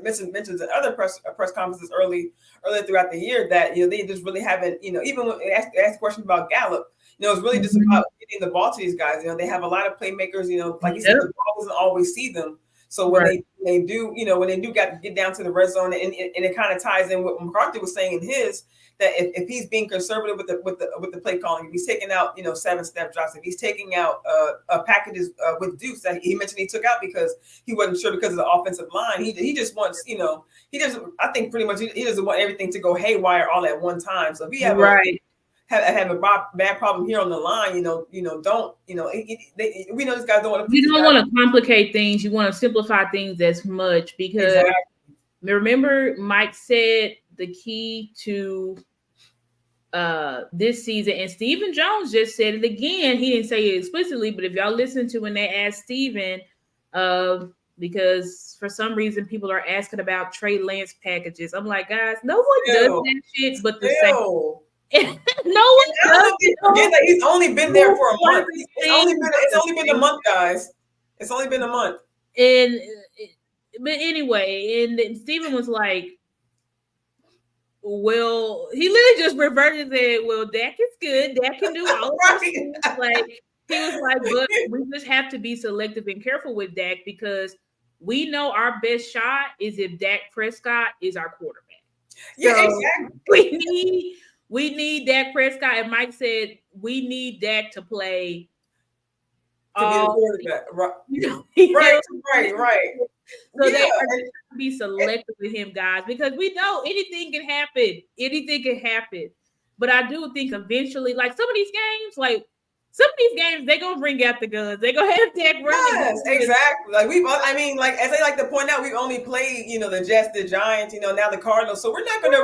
in other press conferences earlier throughout the year that they just really haven't, even when they asked questions about Gallup, it's really just about getting the ball to these guys. They have a lot of playmakers. Like you said, the ball doesn't always see them. So when they do get down to the red zone, and it kind of ties in what McCarthy was saying in his, that if he's being conservative with the play calling, if he's taking out 7-step drops, if he's taking out packages with Deuce that he mentioned he took out because he wasn't sure because of the offensive line, he just wants I think pretty much he doesn't want everything to go haywire all at one time. So if he have a bad problem here on the line, don't, we know these guys don't want to. You don't want to complicate things. You want to simplify things as much because remember Mike said the key to this season, and Stephen Jones just said it again. He didn't say it explicitly, but if y'all listen to when they asked Stephen, because for some reason people are asking about Trey Lance packages. I'm like, guys, no one does that shit but the same. No one does. Forget that he's only been there for a month. It's only been a month, guys. It's only been a month. But anyway, and Stephen was like, well, he literally just reverted and said, well, Dak is good. Dak can do all of things. Like, he was like, but we just have to be selective and careful with Dak because we know our best shot is if Dak Prescott is our quarterback. Yeah, so exactly. We need Dak Prescott. And Mike said, we need Dak to play. To be the quarterback. Right. So they are going to be selective with him, guys, because we know anything can happen. Anything can happen. But I do think eventually, like some of these games, they're going to bring out the guns. They're going to have Dak running. Yes, exactly. Like as they like to point out, we've only played, the Jets, the Giants, now the Cardinals. So we're not going to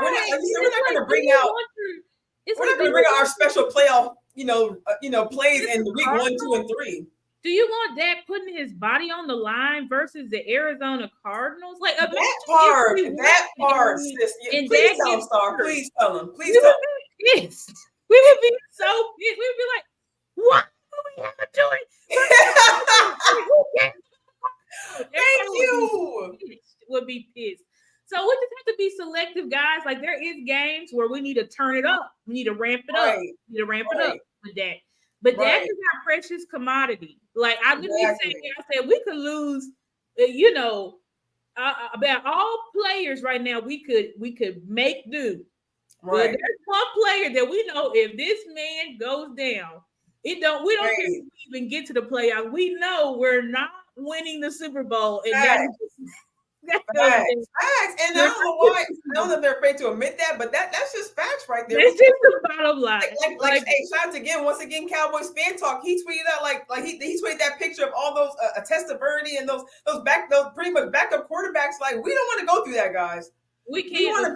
bring out our special playoff, plays in week 1, 2, and 3. Do you want Dak putting his body on the line versus the Arizona Cardinals? Like that part, sis. Yeah, please tell him, Star. Please tell him. Please tell him. Pissed. We would be so pissed. We would be like, what are we ever doing? Thank you. Would be pissed. So we just have to be selective, guys. Like there is games where we need to turn it up. We need to ramp it up. We need to ramp it up with Dak. But Dak is our precious commodity. Like I literally said, we could lose. About all players right now, we could make do. Right. But there's one player that we know if this man goes down, we don't care if we even get to the playoffs. We know we're not winning the Super Bowl, and that's facts. And I don't know why. I don't know if they're afraid to admit that, but that's just facts right there. That's just the bottom line. Like hey, shout out once again, Cowboys fan talk. He tweeted out like he tweeted that picture of all those Testaverde and those pretty much backup quarterbacks. Like we don't want to go through that, guys. We don't want to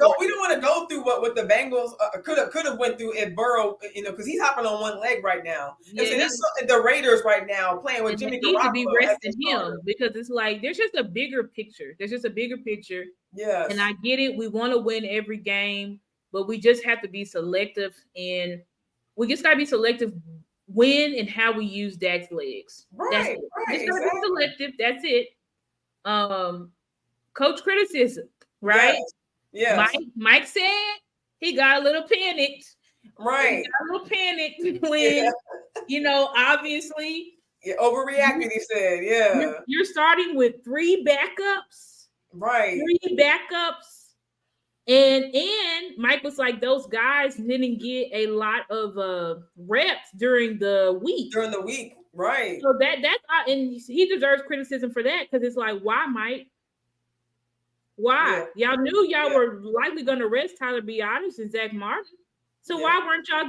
go through what the Bengals could have went through if Burrow, because he's hopping on one leg right now. Yeah, the Raiders right now playing with Jimmy Garoppolo. Need to be resting him because it's like there's just a bigger picture. Yeah, and I get it. We want to win every game, but we just have to be selective, and we just gotta be selective when and how we use Dak's legs. Right. Just gotta be selective. That's it. Coach criticism, right? Yes. Mike said he got a little panicked. Right. He got a little panicked when, obviously. Overreacted, he said. Yeah. You're starting with 3 backups. Right. 3 backups. And Mike was like, those guys didn't get a lot of reps during the week. Right. So and he deserves criticism for that because it's like, why, Mike? Why? Yeah. Y'all knew y'all were likely going to rest Tyler Biadasz and Zach Martin. So why weren't y'all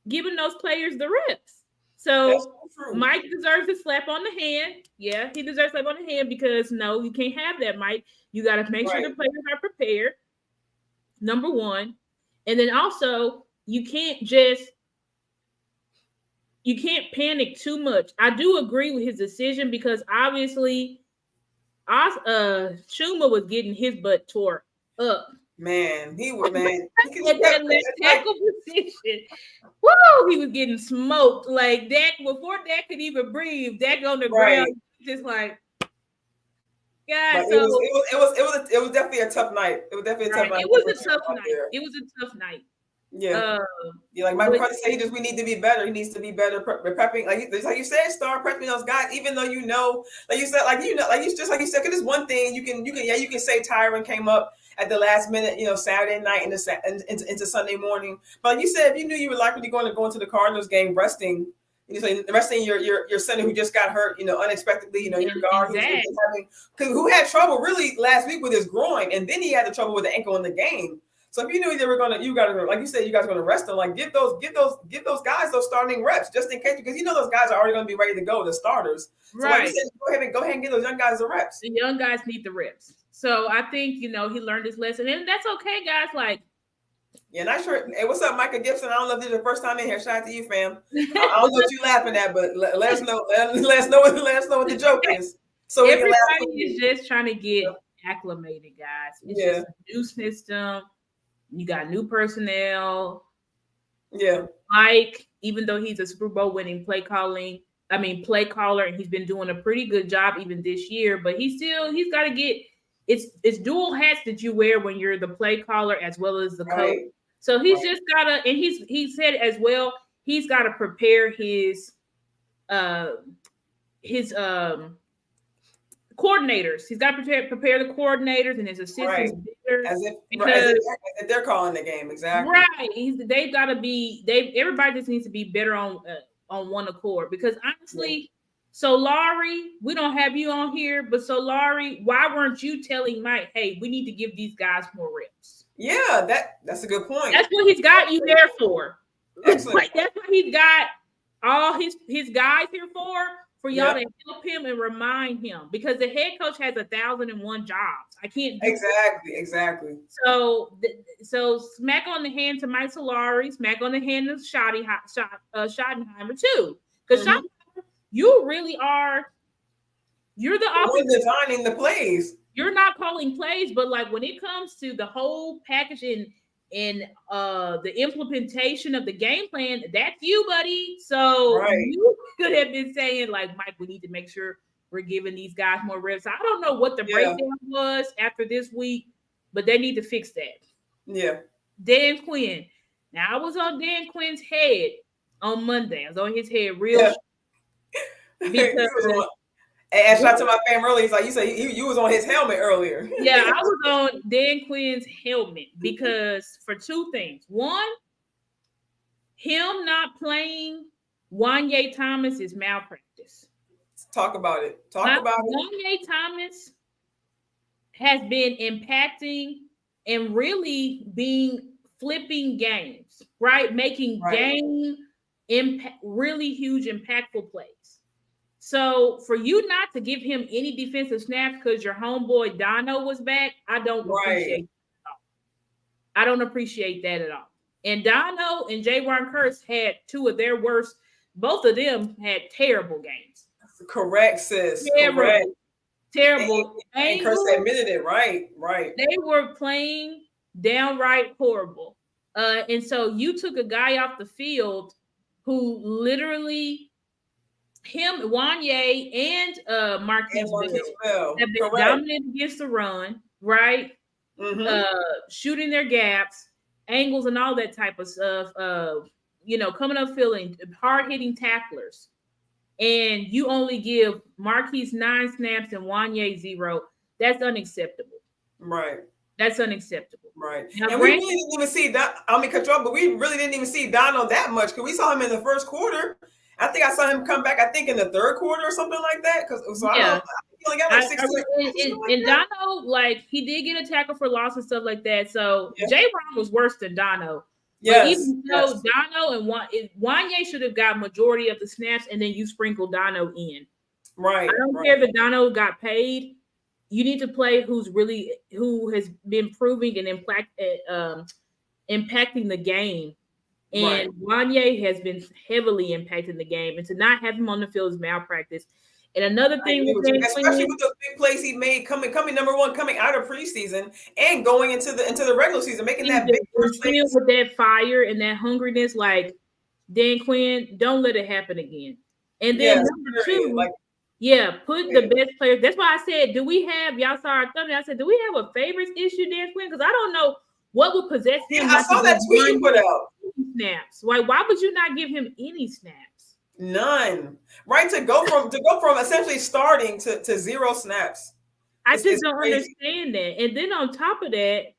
giving those players the reps? So Mike deserves a slap on the hand. Yeah, he deserves a slap on the hand because no, you can't have that, Mike. You got to make sure the players are prepared. Number one. And then also you can't panic too much. I do agree with his decision because obviously Schumer was getting his butt tore up. Man, he was at that left tackle position. Woo, he was getting smoked. Like Dak, before Dak could even breathe, Dak on the ground, just like God. So it was definitely a tough night. It was definitely a tough night. It was a tough night. Yeah. Like my brother said, we need to be better. He needs to be better prepping. Like you said, start prepping those guys. Even though like you said, because it's one thing you can say Tyron came up at the last minute, Saturday night into Sunday morning. But like you said, if you knew you were likely going to go into the Cardinals game resting, resting your center who just got hurt, unexpectedly, your guard who had trouble really last week with his groin, and then he had the trouble with the ankle in the game. So if you knew they were you got to, like you said, you guys are going to rest them. Like give those guys those starting reps just in case, because you know those guys are already going to be ready to go, the starters. So like you said, go ahead and give those young guys the reps. The young guys need the reps. So I think he learned his lesson, and that's okay, guys. Like. Yeah, not sure. Hey, what's up, Micah Gibson? I don't know if this is your first time in here. Shout out to you, fam. I don't know what you're laughing at, but let us know. Let us know what the joke is. So everybody is just trying to get acclimated, guys. It's just a new system. You got new personnel. Yeah. Mike, even though he's a Super Bowl winning play caller, and he's been doing a pretty good job even this year, but he's got to get it's dual hats that you wear when you're the play caller as well as the coach. So he's just gotta, and he said as well, he's got to prepare his coordinators. He's got to prepare the coordinators and his assistants as if they're calling the game. Exactly. Right. They've got to be. Everybody just needs to be better on one accord, because honestly, Solari, we don't have you on here, but Solari, why weren't you telling Mike, hey, we need to give these guys more reps? Yeah, that's a good point. That's what he's got you there for. Like, that's what he's got all his guys here for y'all to help him and remind him, because the head coach has 1,001 jobs. I can't do exactly. So smack on the hand to Mike Solari, smack on the hand to Schottenheimer too, because Schottenheimer, you really are. You're the offensive designing the plays. You're not calling plays, but like when it comes to the whole package and the implementation of the game plan, that's you, buddy. So you could have been saying, like, Mike, we need to make sure we're giving these guys more reps. I don't know what the breakdown was after this week, but they need to fix that. Yeah. Dan Quinn. Now, I was on Dan Quinn's head on Monday. I was on his head real because and shout out to my fam earlier. He's like, you say you was on his helmet earlier. Yeah, I was on Dan Quinn's helmet because for two things. One, him not playing Wanye Thomas is malpractice. Talk about it. Wanye Thomas has been impacting and really flipping games, right? Making game impact, really huge, impactful plays. So for you not to give him any defensive snaps because your homeboy Dono was back, I don't appreciate that at all. I don't appreciate that at all. And Dono and J.Ron Kurtz had two of their worst. Both of them had terrible games. Correct, sis. Terrible. And Kurtz admitted it. Right. They were playing downright horrible. And so you took a guy off the field who literally – him, Wanye, and Marquise Bell have been dominant against the run, right? Shooting their gaps, angles, and all that type of stuff. Coming up field, hard-hitting tacklers. And you only give Marquise 9 snaps and Wanye 0. That's unacceptable. Right. That's unacceptable. Right. Now, and we really didn't even see but we really didn't even see Dono that much because we saw him in the first quarter. I think I saw him come back, I think, in the third quarter or something like that. I only got like 16. And Dono, like, he did get a tackle for loss and stuff like that. So J-Ron was worse than Dono. But even though Dono and Wanye should have got majority of the snaps, and then you sprinkle Dono in. Right. I don't care if Dono got paid. You need to play who has been proving and impacting the game. And Wanye has been heavily impacting the game, and to not have him on the field is malpractice. And another thing, especially with those big plays he made coming number one, coming out of preseason and going into the regular season, making that big first play with that fire and that hungriness, like Dan Quinn, don't let it happen again. And then number two, put the best players. That's why I said, do we have? Y'all saw our thumbnail. I said, do we have a favorites issue, Dan Quinn? Because I don't know what would possess him. I saw that tweet you put out. Snaps. Why would you not give him any snaps? None. Right, to go from essentially starting to 0 snaps. I just don't understand that. And then on top of that,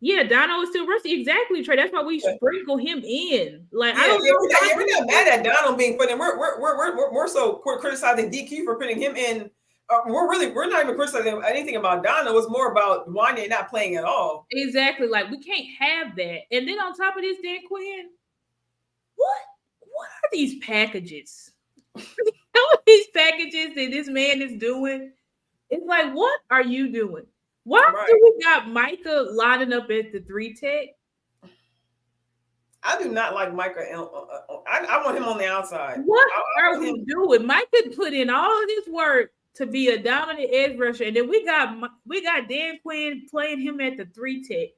Dono is still rusty. Exactly, Trey. That's why we sprinkle him in. Like I don't know. We're not mad at Dono being put in. We're more so criticizing DQ for putting him in we're not even criticizing anything about Donna. It's more about Wanya not playing at all. Exactly. Like, we can't have that. And then on top of this, Dan Quinn, what are these packages? What are these packages that this man is doing? It's like, what are you doing? Why do we got Micah lining up at the 3 tech? I do not like Micah. I want him on the outside. What are we doing? Micah put in all of this work to be a dominant edge rusher, and then we got Dan Quinn playing him at the 3 tech,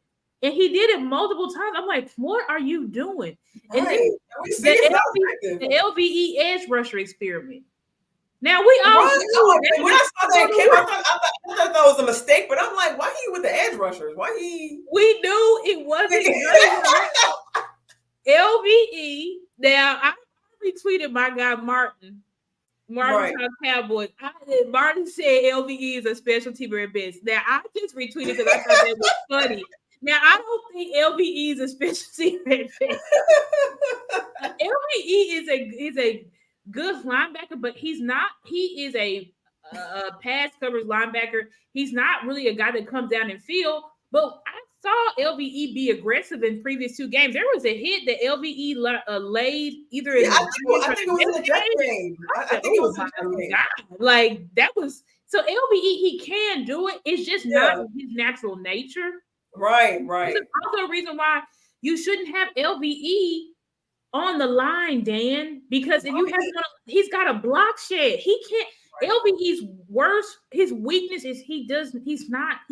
and he did it multiple times. I'm like, what are you doing? Right. And then the LVE edge rusher experiment. Now we all when I saw that came, I thought that was a mistake, but I'm like, why he with the edge rushers? Why he? We knew it wasn't LVE. Now I retweeted my guy Martin Talk Cowboys. Martin said LVE is a special teamer at best. Now I just retweeted because I thought that was funny. Now I don't think LVE is a special teamer at best. LVE is a good linebacker, but he's not. He is a pass coverage linebacker. He's not really a guy that comes down and field. But I saw LVE be aggressive in previous 2 games. There was a hit that LVE laid either in. I think it was in the Jet game. I think it was in the Jet game. Like that was so LVE. He can do it. It's just not his natural nature. Right. There's also a reason why you shouldn't have LVE on the line, Dan, because if you have he's got a block shed. He can't. LVE's worst, his weakness is he cannot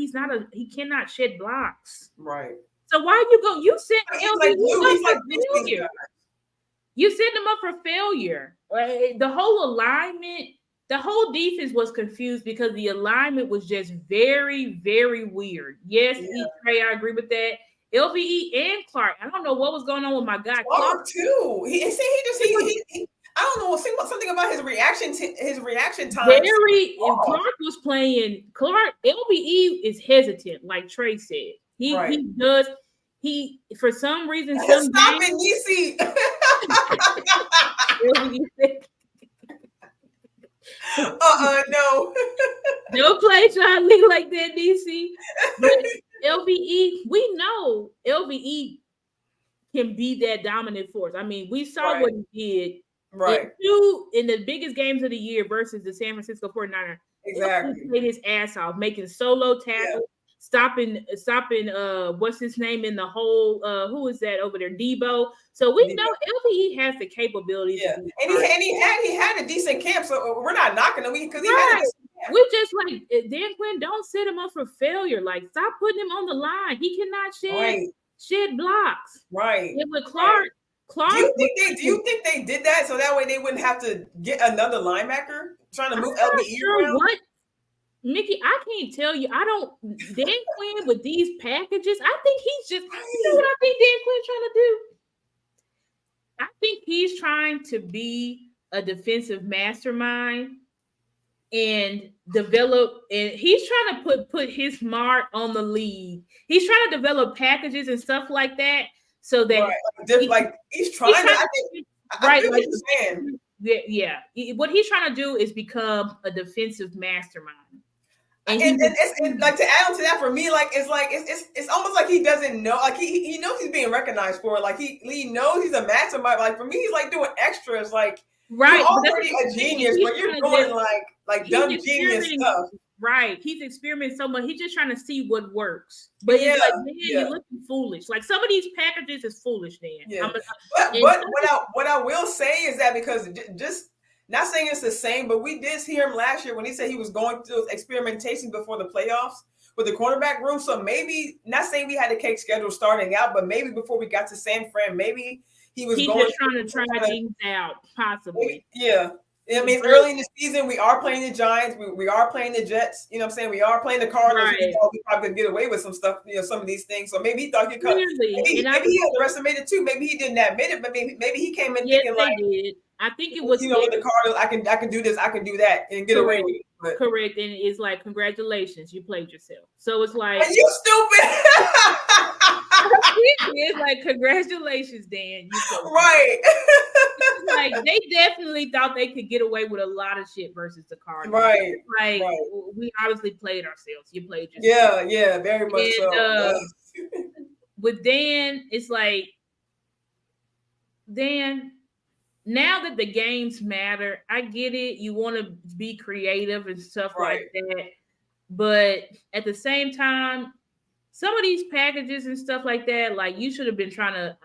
shed blocks. Right. So why you go? You set LVE up for failure. You set him up for failure. The whole alignment, the whole defense was confused because the alignment was just very, very weird. Yes, Trey, I agree with that. LVE and Clark. I don't know what was going on with my guy. Clark too. He I don't know. Something about his reaction time. Clark was playing. LVE is hesitant, like Trey said. He does. He for some reason. Stop it, DC. No. Don't play John Lee like that, DC. But LVE, we know LVE can be that dominant force. I mean, we saw what he did in the biggest games of the year versus the San Francisco 49ers. Exactly. He played his ass off, making solo tackles, stopping what's his name in the hole? Who is that over there? Debo. So we know LVE has the capabilities. Yeah, and he had a decent camp, so we're not knocking him because he had a decent camp. We just like Dan Quinn, don't set him up for failure. Like, stop putting him on the line. He cannot shed blocks. Right. And with Clark. Do you think they did that so that way they wouldn't have to get another linebacker trying to move LVE around? What? Mickey, I can't tell you. Dan Quinn with these packages, I think he's just, you know what I think Dan Quinn's trying to do? I think he's trying to be a defensive mastermind and develop, and he's trying to put his mark on the league. He's trying to develop packages and stuff like that so that he's trying to, I feel what you're saying. Yeah. What he's trying to do is become a defensive mastermind. And like to add on to that for me, it's almost like he doesn't know, like he knows he's being recognized for it. Like he knows he's a mastermind. Like for me, he's like doing extras. Like you're already a genius, but you're doing like dumb genius stuff. Right. He's experimenting so much. He's just trying to see what works. But it's like, man, you're looking foolish. Like some of these packages is foolish, Dan. Yeah. But what I will say is that because just not saying it's the same, but we did hear him last year when he said he was going through experimentation before the playoffs with the cornerback room. So maybe, not saying we had a cake schedule starting out, but maybe before we got to San Fran, maybe he's just trying to try things out, possibly. Yeah. I mean, early in the season, we are playing the Giants. We are playing the Jets. You know what I'm saying? We are playing the Cardinals. Right. We probably could get away with some stuff, some of these things. So maybe he thought he could. Maybe he underestimated too. Maybe he didn't admit it, but maybe he came in thinking like, did. I think it was, with the Cardinals, I can do this, I can do that, and get away with it. But. Correct, and it's like, congratulations, you played yourself. So it's like, are you stupid? It's like, congratulations, Dan. You so right. like they definitely thought they could get away with a lot of shit versus the Cardinals. Right. Like right. we obviously played ourselves. You played yourself. Yeah, very much And, so. With Dan, it's like, Dan, now that the games matter, I get it. You want to be creative and stuff like that. But at the same time, some of these packages and stuff like that, like you should have been trying to.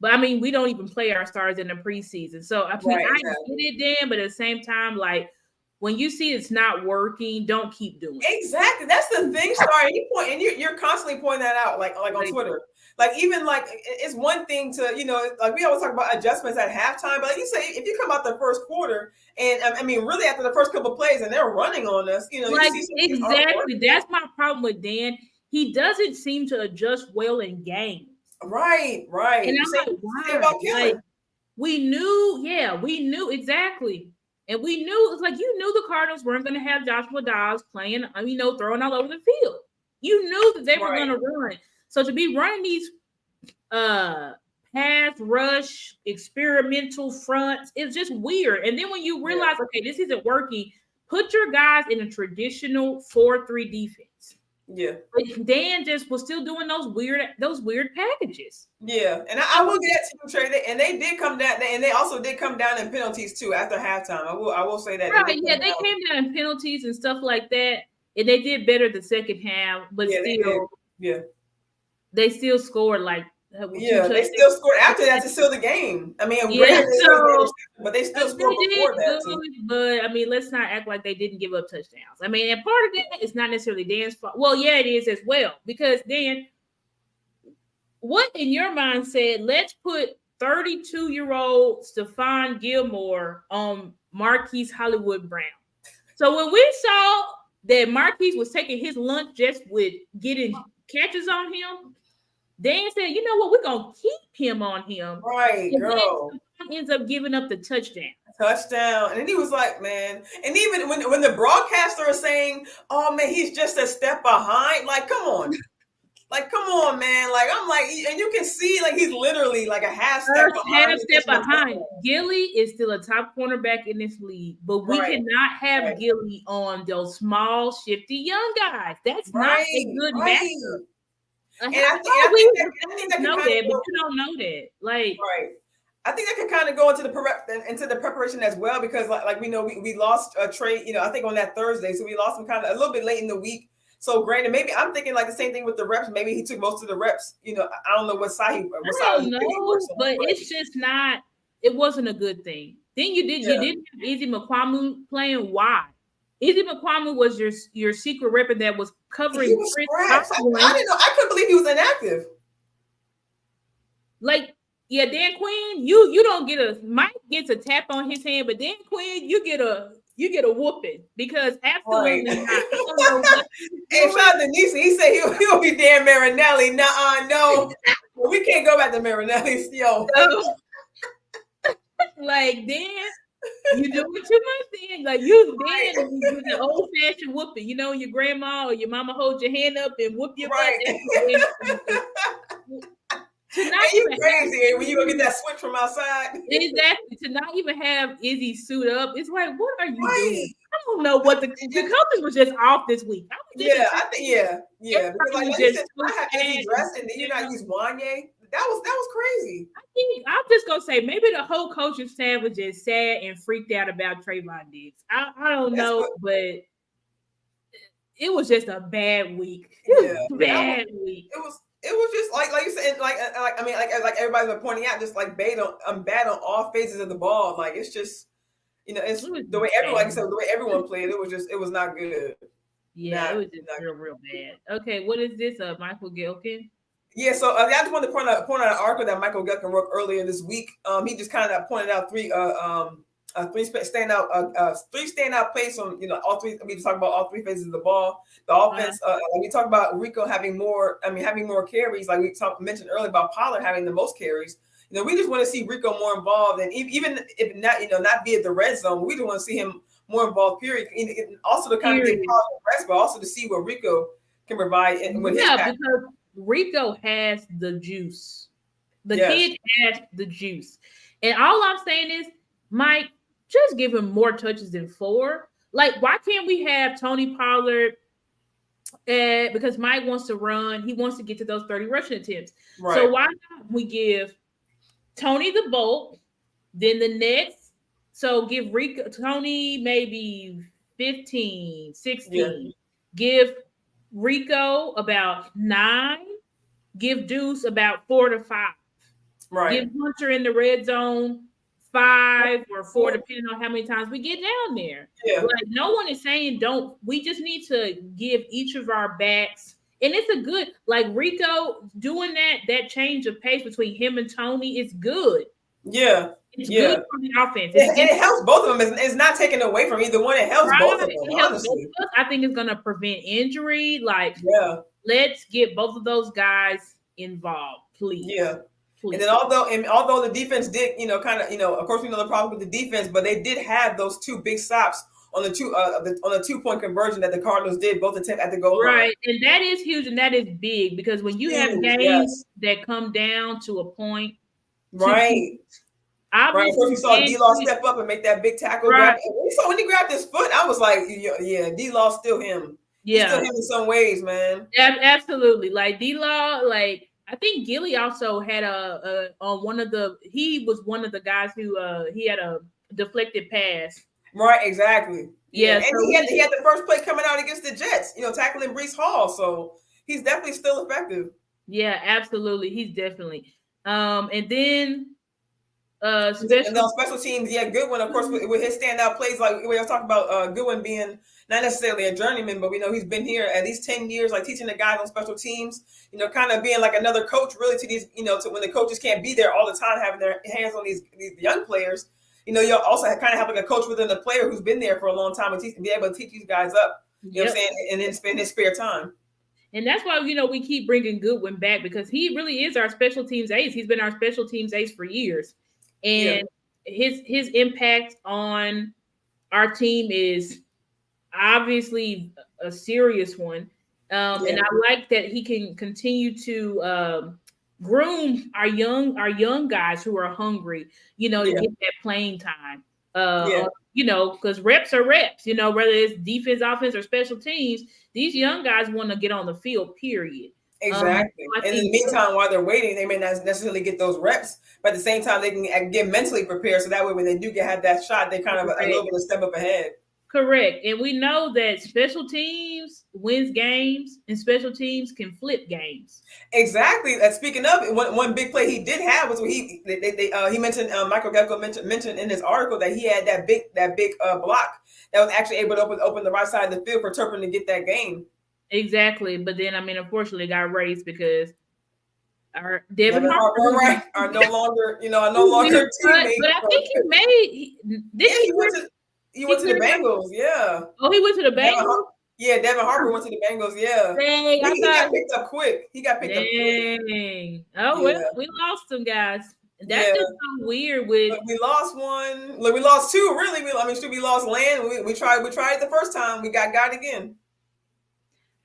But I mean, we don't even play our stars in the preseason. So I mean, I get it, Dan, but at the same time, like when you see it's not working, don't keep doing it. Exactly. That's the thing, Star. And you're constantly pointing that out, like on Twitter. Like even like it's one thing to, like we always talk about adjustments at halftime, but like you say, if you come out the first quarter and I mean really after the first couple of plays and they're running on us, like you see exactly. That's my problem with Dan. He doesn't seem to adjust well in games. Right. And I'm like, why? Like, we knew exactly. And we knew, it's like, you knew the Cardinals weren't going to have Joshua Dobbs playing, throwing all over the field. You knew that they were going to run. So to be running these pass rush experimental fronts, it's just weird. And then when you realize, okay, this isn't working, put your guys in a traditional 4-3 defense. Yeah. But Dan just was still doing those weird packages. Yeah. And I will get to you, Trey. And they did come down, and they also did come down in penalties too after halftime. I will say that. Right, they came down in penalties and stuff like that. And they did better the second half, but still, they still scored like. They still scored after that to seal the game. I mean, but they still scored before that too. But I mean, let's not act like they didn't give up touchdowns. I mean, and part of that is not necessarily Dan's fault. Well, yeah, it is as well, because Dan, what in your mind said, let's put 32-year-old Stephon Gilmore on Marquise Hollywood Brown. So when we saw that Marquise was taking his lunch just with getting catches on him, Dan said, you know what, we're going to keep him on him. Right, and girl. Ends up giving up the touchdown. And then he was like, man, and even when the broadcaster is saying, oh, man, he's just a step behind, like, come on. Like, come on, man. Like, I'm like, and you can see, like, he's literally like a half step behind. Gilly is still a top cornerback in this league, but we cannot have Gilly on those small, shifty young guys. That's not a good matchup. And I think that know that, but you don't know that. Like, I think that can kind of go into the preparation as well, because like we know we lost a trade, I think on that Thursday, so we lost him kind of a little bit late in the week. So granted, maybe I'm thinking like the same thing with the reps. Maybe he took most of the reps. I don't know what side he. I don't know, but it's just not. It wasn't a good thing. Then you didn't have Izzy McQuamu playing wide. Izzy McQuamu was your secret rep that was covering. He was scratched. I didn't know. I couldn't believe he was inactive. Like, yeah, Dan Quinn, you don't get Mike gets a tap on his hand, but Dan Quinn, you get a whooping, because absolutely not. Hey, shout out to Nisi. He said he'll be Dan Marinelli. No. Well, we can't go back to Marinelli still. Like, Dan, you doing too much, Dan. Like, you the old fashioned whooping. Your grandma or your mama hold your hand up and whoop your butt. You crazy when you go get that switch from outside. Exactly. To not even have Izzy suit up, it's like, what are you doing? I don't know what the coaches was just off this week. I think. Because like you said, I had Izzy dressed and then you not use Wanye. That was crazy. I think I'm just gonna say maybe the whole coaching staff was just sad and freaked out about Trayvon Diggs. I don't know, but it was just a bad week. Bad week. It was just like you said, like everybody's been pointing out, just like bad on all phases of the ball. Like, it's just, it's the way everyone, like you said, the way everyone played. It was not good. Yeah, it was just real bad. Okay, what is this? Michael Gilkin. Yeah, so I just wanted to point out an article that Michael Gilkin wrote earlier this week. He just kind of pointed out three standout plays from all three. We talk about all three phases of the ball. The offense. We talk about Rico having more carries. Like we mentioned earlier about Pollard having the most carries. We just want to see Rico more involved, and even if not, not be at the red zone, we just want to see him more involved. Period. And also to kind of get Pollard rest, but also to see what Rico can provide with his pass. Because Rico has the juice. The Yes. kid has the juice. And all I'm saying is, Mike, just give him more touches than 4. Like, why can't we have Tony Pollard? Because Mike wants to run, he wants to get to those 30 rushing attempts. Right. So why not we give Tony the bulk, then the next, so give Tony maybe 15, 16. Yeah. Give Rico about 9. Give Deuce about 4 to 5. Right. Give Hunter in the red zone 5 or 4, depending on how many times we get down there. Yeah. Like, no one is saying don't. We just need to give each of our backs, and it's a good, like, Rico doing that change of pace between him and Tony is good. Yeah. It's good for the offense. It helps both of them. It's not taken away from either one. It helps both of them, honestly. I think it's going to prevent injury. Like, yeah, let's get both of those guys involved, please. Yeah. Please. And then although the defense did, kind of, of course we know the problem with the defense, but they did have those 2 big stops on the 2-point conversion that the Cardinals did both attempt at the goal line. Right, and that is huge and that is big because when you have games that come down to a point, right. Right. Of course, we saw D-Law step up and make that big tackle. Right. When he grabbed his foot, I was like, yeah, D-Law's still him. Yeah. He's still him in some ways, man. Absolutely. Like D-Law, like I think Gilly also had he was one of the guys who he had a deflected pass. Right, exactly. Yeah. And so he had the first play coming out against the Jets, tackling Breece Hall. So he's definitely still effective. Yeah, absolutely. He's definitely. And then and on special teams, Goodwin, of course, with his standout plays, like we were talking about Goodwin being not necessarily a journeyman, but we know he's been here at least 10 years, like teaching the guys on special teams, kind of being like another coach really to these, to when the coaches can't be there all the time, having their hands on these young players. You'll also kind of have like a coach within the player who's been there for a long time and be able to teach these guys up, you know what I'm saying, and then spend his spare time. And that's why, we keep bringing Goodwin back because he really is our special teams ace. He's been our special teams ace for years. And his impact on our team is obviously a serious one. And I like that he can continue to groom our young guys who are hungry, to get that playing time. Because reps are reps, whether it's defense, offense, or special teams, these young guys want to get on the field, period. Exactly. And in the meantime, while they're waiting, they may not necessarily get those reps, but at the same time, they can get mentally prepared. So that way, when they do have that shot, they kind of a little bit of step up ahead. Correct. And we know that special teams wins games and special teams can flip games. Exactly. Speaking of, one big play he did have was when he mentioned, Michael Gecko mentioned in his article that he had that big block that was actually able to open the right side of the field for Turpin to get that game. Exactly. But then, unfortunately got raised because our Devin Harper are no longer, teammates. But I think he went to the Bengals, yeah. Oh, he went to the Bengals? Devin Harper went to the Bengals, yeah. Dang, he got picked up quick. Oh, well, we lost some guys. That's just so weird. We lost one. Look, we lost 2, really. We lost Land. We tried it the first time. We got again.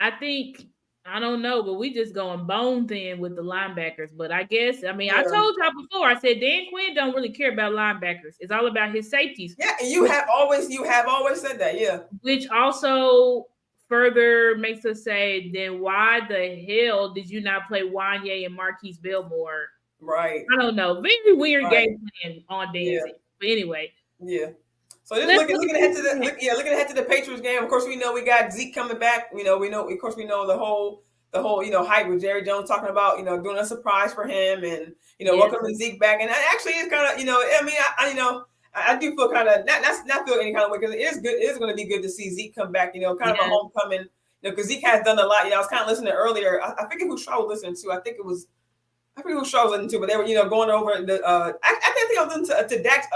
I don't know, but we just going bone thin with the linebackers. But I guess, I told y'all before, I said Dan Quinn don't really care about linebackers. It's all about his safeties. Yeah, and you have always said that, yeah. Which also further makes us say, then why the hell did you not play Wanye and Marquise Belmore? Right. I don't know. Very weird game plan on Danzy. Yeah. But anyway. Yeah. So just looking ahead to the Patriots game. Of course, we know we got Zeke coming back. We know the whole hype with Jerry Jones talking about doing a surprise for him and welcoming Zeke back. And actually, it's kind of I do feel kind of not feel any kind of way because it is good. It is going to be good to see Zeke come back. Kind of a homecoming. Because Zeke has done a lot. I was kind of listening earlier. I forget who Shaw was listening to. I forget who Shaw was listening to, but they were going over the. I think I was listening to Dak's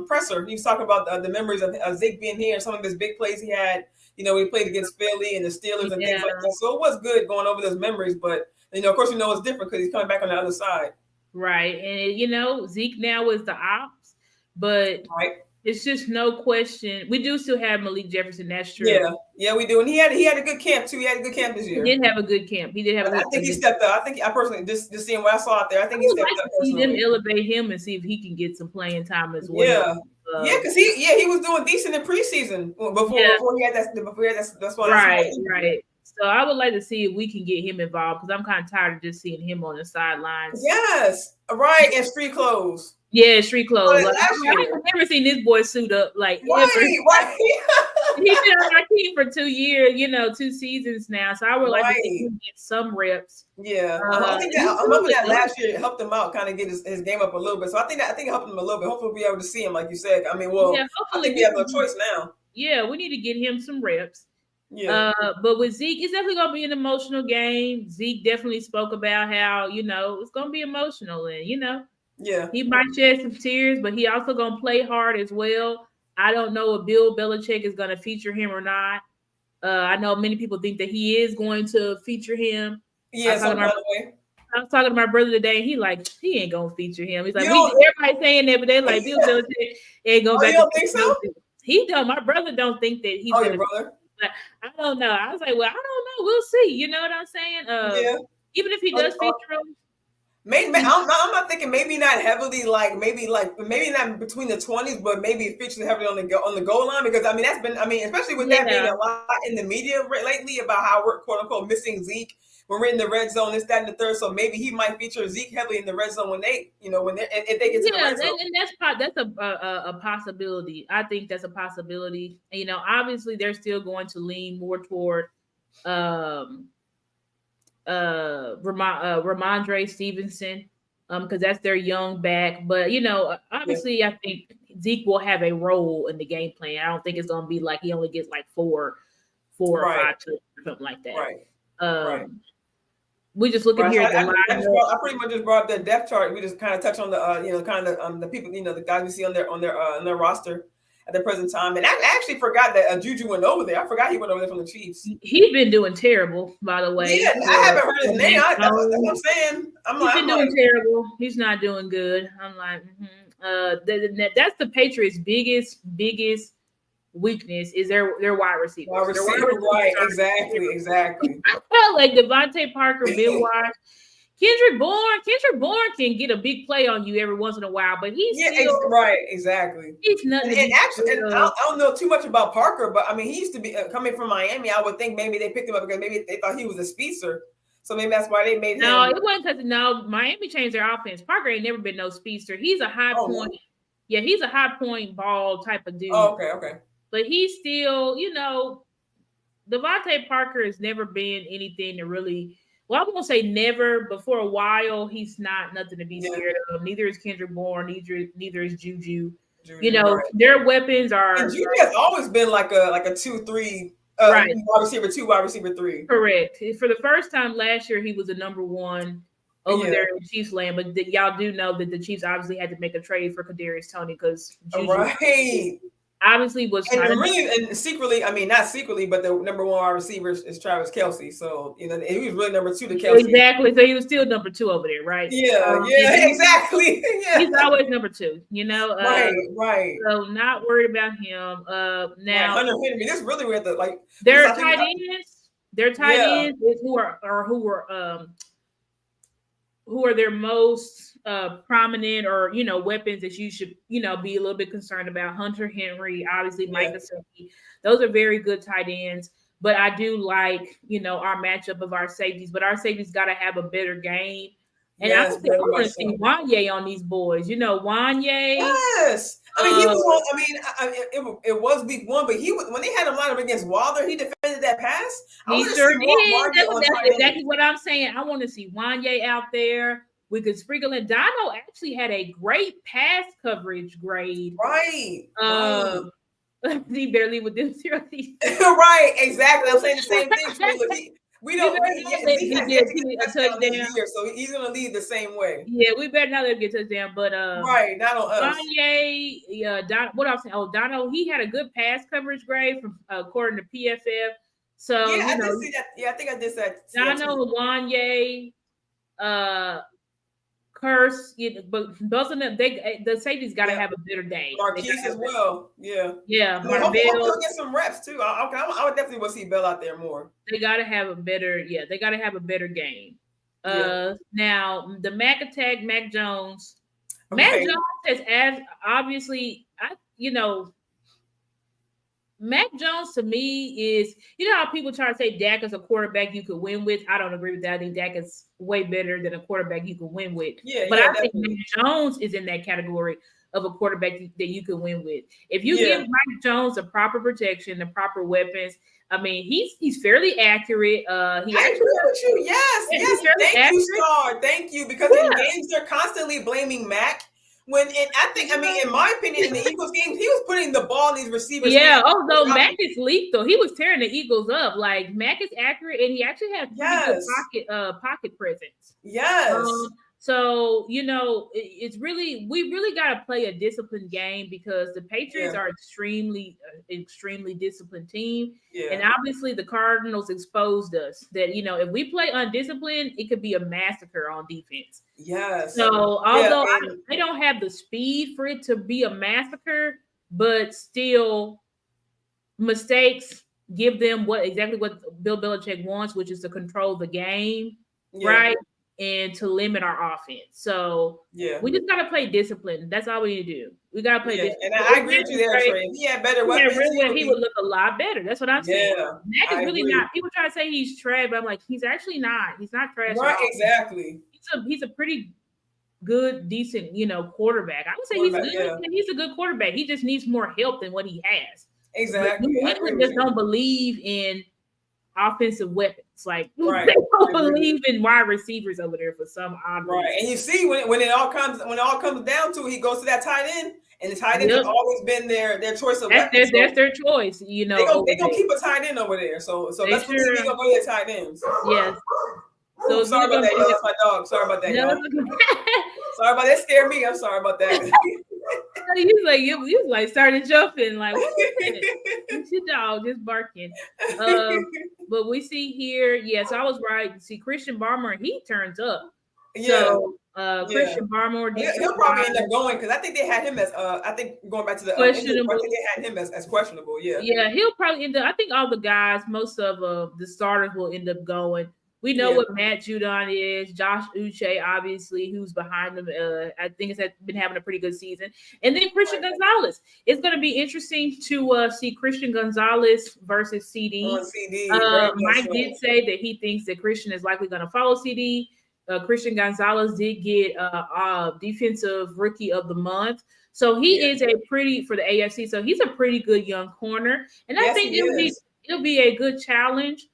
presser. He was talking about the memories of Zeke being here and some of his big plays he had. When he played against Philly and the Steelers and things like that. So it was good going over those memories, but of course it's different because he's coming back on the other side. Right, and Zeke now is the ops, but It's just no question. We do still have Malik Jefferson. That's true. Yeah, we do. And he had a good camp too. He had a good camp this year. He did have a good camp. He did have. I think he stepped up. I personally just seeing what I saw out there. I think he stepped up. See them elevate him and see if he can get some playing time as well. Yeah, because he was doing decent in preseason before he had that's what right. So I would like to see if we can get him involved because I'm kind of tired of just seeing him on the sidelines. Yes, right, and street clothes. Yeah, street clothes. Like, I've never seen this boy suit up like ever. Right. He's been on our team for 2 years, 2 seasons now. So I would like to see him get some reps. Yeah, I think I'm hoping that last year helped him out, kind of get his game up a little bit. So I think it helped him a little bit. Hopefully, we'll be able to see him, like you said. I mean, I think we have no choice now. Yeah, we need to get him some reps. Yeah. But with Zeke, it's definitely gonna be an emotional game. Zeke definitely spoke about how it's gonna be emotional, and he might shed some tears, but he also gonna play hard as well. I don't know if Bill Belichick is gonna feature him or not. I know many people think that he is going to feature him. Yeah, I was talking to my brother today, and he ain't gonna feature him. He's like, everybody saying that, but they like Bill Belichick ain't going back. You don't think so? He don't. My brother don't think that he's. Your brother? But I don't know. I was like, well, I don't know. We'll see. You know what I'm saying? Even if he does feature him. Maybe I'm not thinking maybe not heavily maybe not between the 20s, but maybe featuring heavily on the goal line because that's been especially with that being a lot in the media lately about how we're quote unquote missing Zeke when we're in the red zone, this, that, and the third. So maybe he might feature Zeke heavily in the red zone when they if they get to the red zone. And that's a possibility. I think that's a possibility. And, obviously they're still going to lean more toward Ramondre Stevenson, because that's their young back. But obviously, I think Zeke will have a role in the game plan. I don't think it's going to be like he only gets like four or 5 touchdowns, something like that. Right. We just looking here at the line. I pretty much just brought up the depth chart. We just kind of touch on the the people, the guys we see on their roster at the present time. And I actually forgot that Juju went over there. I forgot he went over there from the Chiefs. He's been doing terrible, by the way. Yeah, I haven't heard his name. That's what I'm saying. He's been doing terrible. He's not doing good. I'm like, that's the Patriots' biggest weakness is their wide receivers. Right? Exactly. I felt like Devontae Parker, Bill Wise. Kendrick Bourne can get a big play on you every once in a while, but he's exactly. He's nothing. And actually, I don't know too much about Parker, but I mean, he used to be coming from Miami. I would think maybe they picked him up because maybe they thought he was a speedster, so maybe that's why they made him. No, it wasn't because Miami changed their offense. Parker ain't never been no speedster. He's a high point. Yeah, he's a high point ball type of dude. Oh, okay. But he's still, Devontae Parker has never been anything to really. Well, I'm gonna say never, but for a while, he's not nothing to be scared of. Neither is Kendrick Bourne. Neither is Juju. Their weapons are. And Juju has always been like a 2-3, wide receiver 2, wide receiver 3. Correct. For the first time last year, he was a number 1 over there in Chiefs land. But y'all do know that the Chiefs obviously had to make a trade for Kadarius Toney because Juju obviously was secretly, not secretly, but the number 1 wide receiver is Travis Kelce. So he was really number 2 to Kelce. Exactly. So he was still number 2 over there, right? Yeah, exactly. He's always number 2. Right. So not worried about him. Now Hunter Henry. This is really weird. Their tight ends. Their tight ends is who are their most prominent or weapons that you should be a little bit concerned about. Hunter Henry, obviously Mike Gesicki. Those are very good tight ends. But I do like our matchup of our safeties. But our safeties got to have a better game. And I want to see Wanye on these boys. Wanye. Yes. He was on. It was week 1, but when they had him lined up against Wilder, he defended that pass. He sure did. That's exactly what I'm saying. I want to see Wanye out there. We could sprinkle in. Dono actually had a great pass coverage grade. Right. He barely with them 0. Right. Exactly. I'm saying the same thing. We don't. He a touchdown year, so he's going to lead the same way. Yeah, we better not let him get touchdown. But not on us. Wanye, what I was saying? Dono, he had a good pass coverage grade from according to PFF. So I did see that. Yeah, I think I did that. Dono, Wanye, Curse, but both of them, the safety's got to have a better day. Marquise as well. Yeah. Yeah. Hopefully he'll get some reps too. I would definitely want to see Bell out there more. They got to have a better, they got to have a better game. Now the Mac attack, Mac Jones. Mac Jones has obviously, Mac Jones to me is, how people try to say Dak is a quarterback you could win with. I don't agree with that. I think Dak is way better than a quarterback you could win with. But I think Mac Jones is in that category of a quarterback that you could win with. If you give Mac Jones the proper protection, the proper weapons, I mean, he's fairly accurate. I agree with you. Yes. Thank you, Star. Thank you. Because in games, they're constantly blaming Mac. In my opinion, in the Eagles game, he was putting the ball in these receivers. Yeah, although Mac is leaked, though, he was tearing the Eagles up. Like, Mac is accurate, and he actually had pretty good pocket presence. Yes. So, it's really, we really got to play a disciplined game because the Patriots are extremely disciplined team. Yeah. And obviously the Cardinals exposed us that, if we play undisciplined, it could be a massacre on defense. Yes. So, although they don't have the speed for it to be a massacre, but still mistakes give them exactly what Bill Belichick wants, which is to control the game, right? And to limit our offense. So we just gotta play discipline. That's all we need to do. We gotta play discipline. And I agree with you there, Trey. If he had better weapons, he would look a lot better. That's what I'm saying. Mac is really not. People try to say he's trash, but I'm like, he's actually not. He's not trash. Right, exactly. He's a pretty good, decent, quarterback. I would say he's good. Yeah. He's a good quarterback. He just needs more help than what he has. Exactly. We just don't believe in offensive weapons. Like they don't believe in wide receivers over there for some odd reason. Right. And you see when it all comes down to it, he goes to that tight end, and the tight end has always been their choice of weapons. That's their choice, They're gonna keep a tight end over there. So let's see we gonna go to tight ends. Yes. So sorry about that, that's my dog. Sorry about that. Sorry about that. Scared me. I'm sorry about that. He's like started jumping, like it's your dog just barking. But we see here, so I was right. See Christian Barmore, he turns up. So Christian Barmore, he'll probably end up going because I think they had him as I think going back to the questionable. I think they had him as questionable. Yeah, he'll probably end up. I think all the guys, most of the starters will end up going. We know what Matt Judon is, Josh Uche, obviously, who's behind him. I think has been having a pretty good season. And then Christian Gonzalez. It's going to be interesting to see Christian Gonzalez versus CD. Mike did say that he thinks that Christian is likely going to follow CD. Christian Gonzalez did get Defensive Rookie of the Month. So he is for the AFC. So he's a pretty good young corner. And I think it'll be a good challenge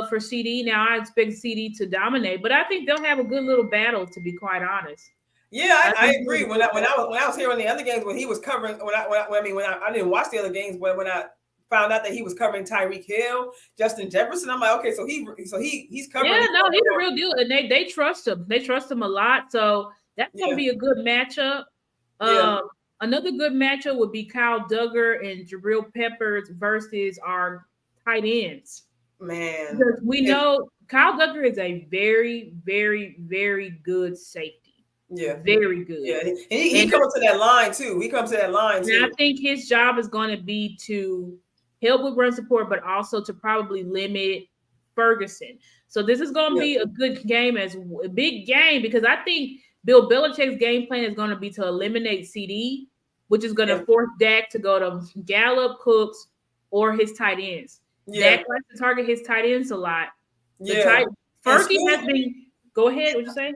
for CD. Now I expect CD to dominate, but I think they'll have a good little battle, to be quite honest. Yeah, I agree. When I was here on the other games when he was covering, I didn't watch the other games, but when I found out that he was covering Tyreek Hill, Justin Jefferson, I'm like, okay, so he's covering. Yeah, no, he's a real deal, and they trust him. They trust him a lot, so that's gonna be a good matchup. Another good matchup would be Kyle Duggar and Jabril Peppers versus our tight ends. Man, because we know Kyle Duggar is a very, very, very good safety. Yeah, very good. Yeah, he comes to that line too. And I think his job is going to be to help with run support, but also to probably limit Ferguson. So this is going to be a good game, a big game, because I think Bill Belichick's game plan is going to be to eliminate CD, which is going to force Dak to go to Gallup, Cooks, or his tight ends. Dak likes to target his tight ends a lot. Fergie has been. Go ahead. What you say?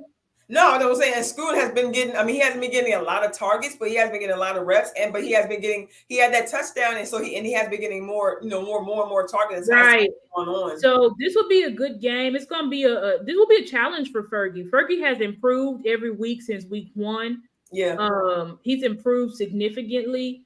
No, I was saying Scoot has been getting. I mean, he hasn't been getting a lot of targets, but he has been getting a lot of reps. But he has been getting. He had that touchdown, and so he has been getting more. More targets. Right. Going on. So this will be a good game. It's going to be this will be a challenge for Fergie. Fergie has improved every week since week 1. Yeah. He's improved significantly.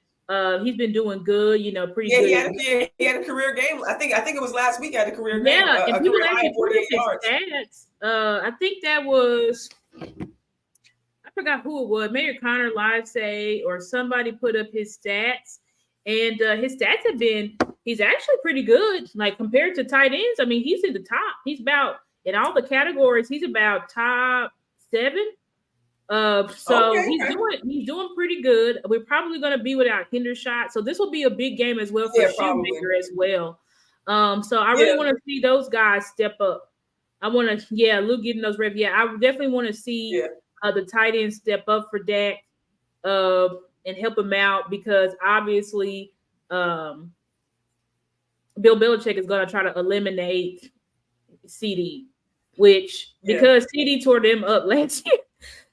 He's been doing good, pretty good. He had a career game. I think it was last week. He had a career game. Yeah, and people actually put his stats. I think that was. I forgot who it was. Mayor Connor Live say or somebody put up his stats, and his stats have been. He's actually pretty good, like compared to tight ends. I mean, he's in the top. He's about in all the categories. He's about top 7. So Okay, he's doing pretty good. We're probably going to be without Hendershot, so this will be a big game as well for Shoemaker as well. So I really want to see those guys step up. I want to, Luke getting those reps. Yeah, I definitely want to see the tight end step up for Dak, and help him out because obviously, Bill Belichick is going to try to eliminate CD, which because CD tore them up last year.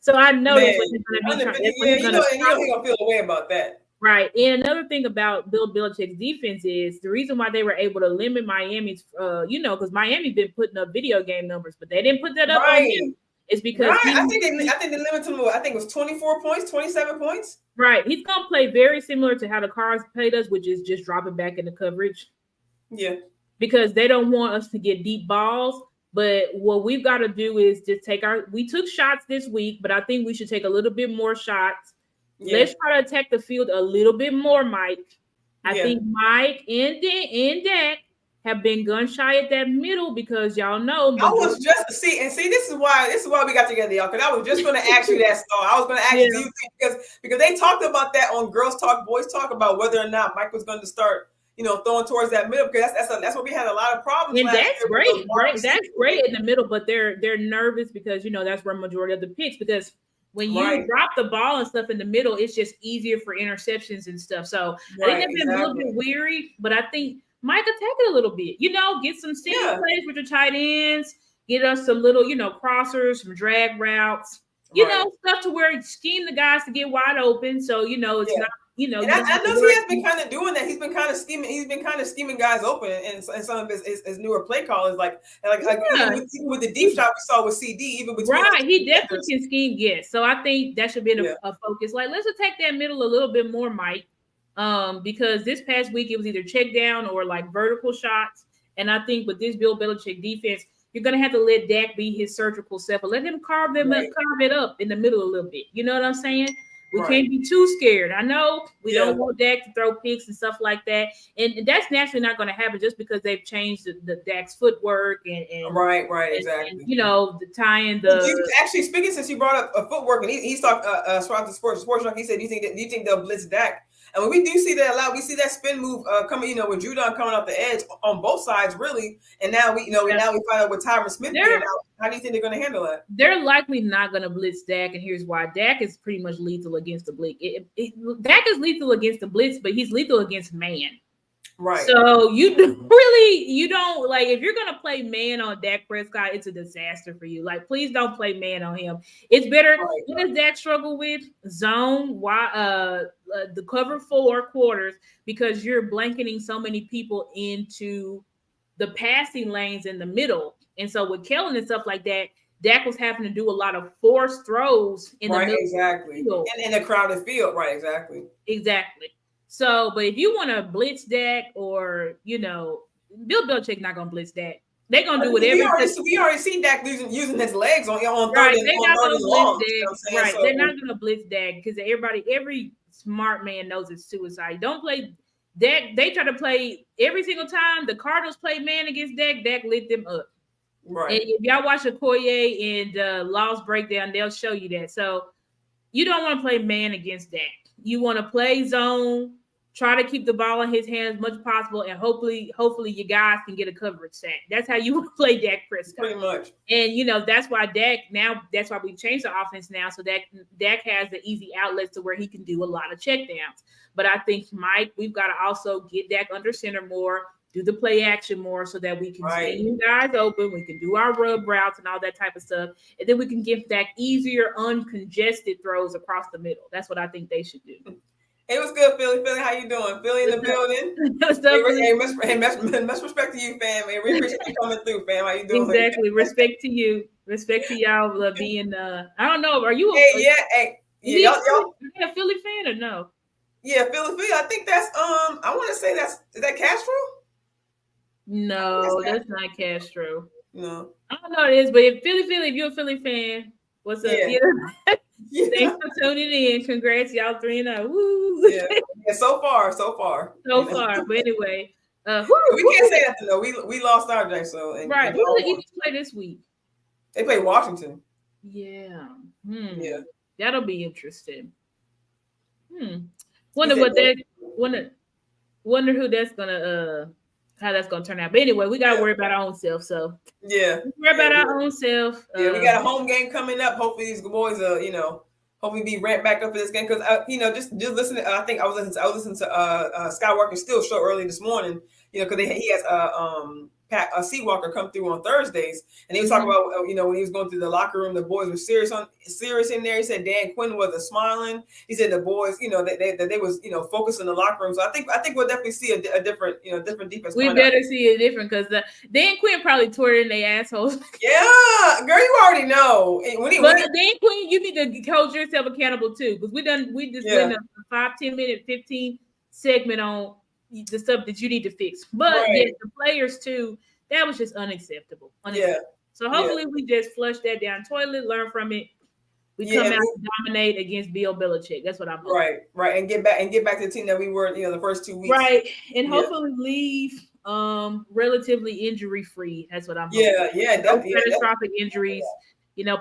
So I know that's what he's going to be trying. You know he's going to feel a way about that. Right. And another thing about Bill Belichick's defense is the reason why they were able to limit Miami's, because Miami's been putting up video game numbers, but they didn't put that up on him. It's because I think they limited him. I think it was 24 points, 27 points. Right. He's going to play very similar to how the Cards played us, which is just dropping back into coverage. Yeah. Because they don't want us to get deep balls. But what we've got to do is just we took shots this week, but I think we should take a little bit more shots. Yeah. Let's try to attack the field a little bit more, Mike. I think Mike and Dak have been gun shy at that middle because y'all know. I was just see this is why we got together, y'all. Because I was just going to ask you that. So I was going to ask you, do you think because they talked about that on Girls Talk, Boys Talk about whether or not Mike was going to start, throwing towards that middle because that's what we had a lot of problems. And that's great, right? That's great in the middle, but they're nervous because that's where majority of the picks because. When you drop the ball and stuff in the middle, it's just easier for interceptions and stuff. So I think they've been a little bit weary, but I think Mike attack it a little bit. Get some single plays with your tight ends, get us some little, crossers, some drag routes, stuff to where you scheme the guys to get wide open. So, it's not. And I know he has been kind of doing that. He's been kind of scheming. He's been kind of scheming guys open, and some of his newer play callers, even with the deep shot we saw with CD, even with he definitely can scheme. Yes, so I think that should be a focus. Like let's attack that middle a little bit more, Mike, because this past week it was either check down or like vertical shots, and I think with this Bill Belichick defense, you're gonna have to let Dak be his surgical self, and let him carve it up in the middle a little bit. You know what I'm saying? We can't be too scared. I know we don't want Dak to throw picks and stuff like that. And that's naturally not going to happen just because they've changed the Dak's footwork and exactly. And, the tying the actually speaking since you brought up footwork and he's talked the sports talk. He said, do you think they'll blitz Dak? And when we do see that a lot, we see that spin move coming, with Judon coming off the edge on both sides, really. And now we find out with Tyron Smith being out. How do you think they're going to handle that? They're likely not going to blitz Dak, and here's why. Dak is pretty much lethal against the blitz. Dak is lethal against the blitz, but he's lethal against man. Right. So you don't like if you're gonna play man on Dak Prescott, it's a disaster for you. Like, please don't play man on him. It's better. What does Dak struggle with? Zone, the cover 4 quarters because you're blanketing so many people into the passing lanes in the middle. And so with Kellen and stuff like that, Dak was having to do a lot of forced throws in the middle. Exactly. And in a crowded field. Right, exactly. So, but if you want to blitz Dak or, Bill Belichick not going to blitz Dak. They're going to do whatever. We already see Dak using his legs on third right, and they're not going to long. Blitz Dak. Right, they're not going to blitz Dak because every smart man knows it's suicide. Don't play Dak. They try to play every single time. The Cardinals play man against Dak. Dak lit them up. Right. And if y'all watch Okoye and Lost Breakdown, they'll show you that. So you don't want to play man against Dak. You want to play zone, try to keep the ball in his hands as much as possible, and hopefully you guys can get a coverage sack. That's how you want to play Dak Prescott. Pretty much. And, that's why that's why we've changed the offense now so that Dak has the easy outlets to where he can do a lot of checkdowns. But I think, Mike, we've got to also get Dak under center more, do the play action more so that we can stay you guys open. We can do our rub routes and all that type of stuff. And then we can give Dak easier, uncongested throws across the middle. That's what I think they should do. Hey, what's good, Philly? Philly, how you doing? Philly in the building. Hey, much respect to you, fam. Hey, we appreciate you coming through, fam. How you doing? Exactly. Respect to you. Respect to y'all being. I don't know. Are you? Y'all a Philly fan or no? Yeah, Philly. I think that's I want to say is that Castro? No, that's not Castro. No, I don't know what it is, but if you're a Philly fan, what's up? Thanks for tuning in. Congrats, y'all 3-0. Woo! Yeah, so far. But anyway, we can't say that though. We lost our day, so right. Who did the Eagles play this week? They played Washington. Yeah. Yeah. That'll be interesting. Wonder what that wonder who that's gonna how that's gonna turn out. But anyway, we gotta worry about our own self. So worry about our own self. We got a home game coming up. Hopefully these boys hopefully be ramped back up for this game because just listening. I think I was listening to Skywalker Steel show early this morning. Because he has Pat Seawalker come through on Thursdays, and he was talking about when he was going through the locker room, the boys were serious in there. He said Dan Quinn wasn't smiling. He said the boys, they was focused in the locker room. So I think we'll definitely see a different defense. We better see it different because Dan Quinn probably tore it in their assholes. Yeah, girl, you already know. Dan Quinn, you need to hold yourself accountable too because we just went a 5-10 minute 15 segment on the stuff that you need to fix. But yes, the players too, that was just unacceptable. So hopefully we just flush that down toilet, learn from it. We come out and dominate against Bill Belichick. That's what I'm hoping. Right. And get back to the team that we were, the first 2 weeks. Right. And hopefully leave relatively injury free. That's what I'm hoping. No catastrophic injuries.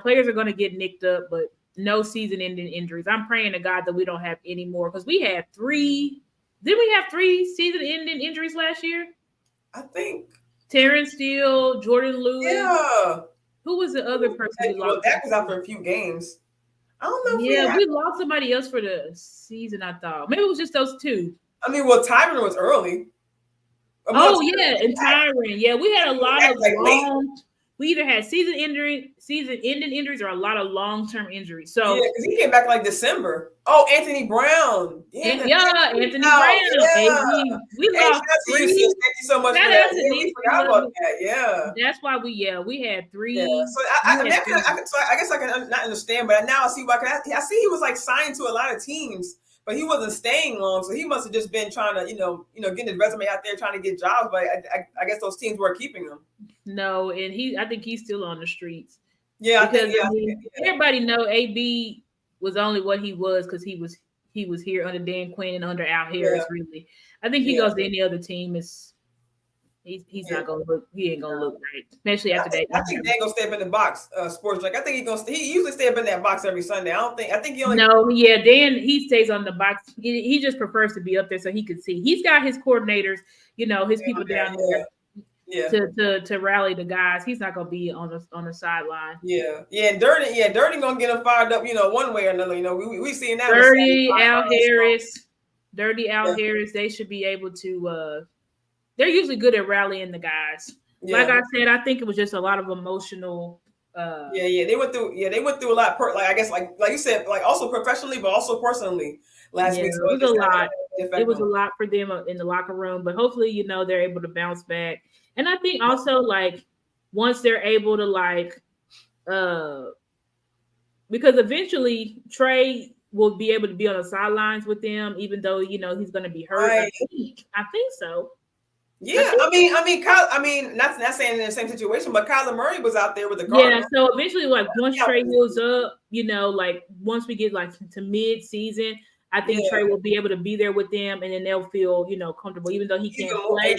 Players are going to get nicked up, but no season-ending injuries. I'm praying to God that we don't have any more because we had 3. Didn't we have 3 season-ending injuries last year? I think Terrence Steele, Jordan Lewis. Yeah. Who was the other person we lost? Well, that was out for a few games. I don't know. Yeah, we lost somebody else for the season. I thought maybe it was just those 2. I mean, well, Tyron was early. And Tyron. Yeah, we had a lot of long. We either had season-ending injuries or a lot of long-term injuries. So because he came back like December. Oh, Anthony Brown. Anthony Brown. Yeah. We lost 3. Thank you so much for that. We forgot about that. Yeah. That's why we had 3. Yeah. So I guess I can not understand, but now I see why. I see he was like signed to a lot of teams, but he wasn't staying long. So he must have just been trying to, getting his resume out there, trying to get jobs. But I guess those teams were keeping him. No, and I think he's still on the streets. Yeah, because everybody know AB was only what he was because he was here under Dan Quinn and under Al Harris. Really, I think he goes to any other team he's not gonna look. He ain't gonna look right, especially after that. I think Dan gonna stay up in the box. Sports Drink. I think he usually stay up in that box every Sunday. I think he only. No, yeah, Dan he stays on the box. He just prefers to be up there so he could see. He's got his coordinators, his people down there. To rally the guys. He's not gonna be on the sideline. And Dirty gonna get him fired up, one way or another. We seen that. Dirty Al Harris, they should be able to they're usually good at rallying the guys. Like I said, I think it was just a lot of emotional they went through a lot I guess like you said, like also professionally but also personally last week. So it was a lot. It was a lot for them in the locker room, but hopefully, they're able to bounce back. And I think also once they're able to because eventually Trey will be able to be on the sidelines with them, even though he's going to be hurt. Right. I think so. Yeah, I mean, not saying in the same situation, but Kyler Murray was out there with the Cardinals. Yeah, so eventually, once Trey heals up, once we get to mid-season, I think Trey will be able to be there with them, and then they'll feel, comfortable, even though he can't play.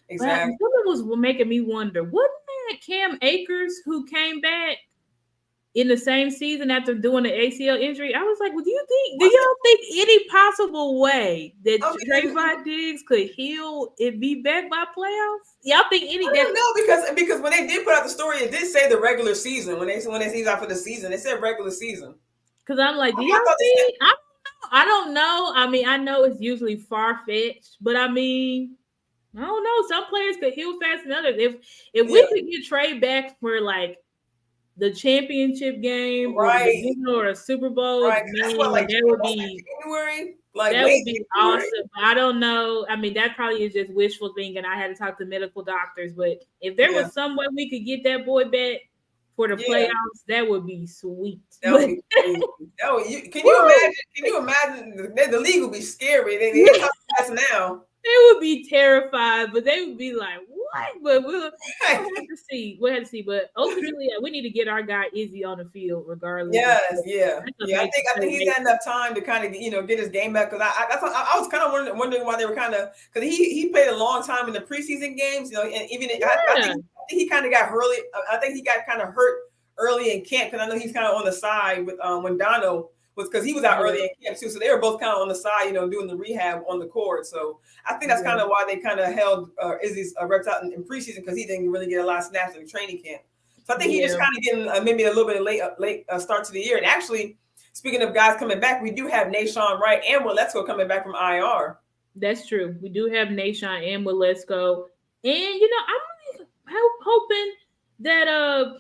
Exactly. Something was making me wonder, wasn't that Cam Akers who came back in the same season after doing the ACL injury? I was like, well, do y'all think any possible way that Trayvon Diggs could heal and be back by playoffs? Y'all think any? I don't know because when they did put out the story, it did say the regular season. When they say out for the season, they said regular season. Because I'm like, do y'all think? I don't know. I mean, I know it's usually far-fetched, but I mean, I don't know. Some players could heal faster than others. If we could get Trey back for the championship game or a Super Bowl, man, that would be January. That would be awesome. I don't know. I mean, that probably is just wishful thinking. I had to talk to medical doctors, but if there was some way we could get that boy back for the playoffs, that would be sweet. That would be crazy. Can you imagine? The league would be scary. They talk about us now. They would be terrified, but they would be like, "What?" But we'll have to see. We'll have to see. But ultimately, we need to get our guy Izzy on the field, regardless. Yes, I think he's had enough time to kind of get his game back. Because I was kind of wondering why they were kind of because he played a long time in the preseason games. And even I think he kind of got hurt. I think he got kind of hurt early in camp, because I know he's kind of on the side with when Dono was, because he was out early in camp too. So they were both kind of on the side, you know, doing the rehab on the court. So I think that's kind of why they kind of held Izzy's reps out in preseason, because he didn't really get a lot of snaps in training camp. So I think he just kind of getting maybe a little bit of late start to the year. And actually, speaking of guys coming back, we do have Nashawn Wright and Waletzko coming back from IR. That's true. We do have Nashawn and Waletzko. And, you know, I'm really hoping that,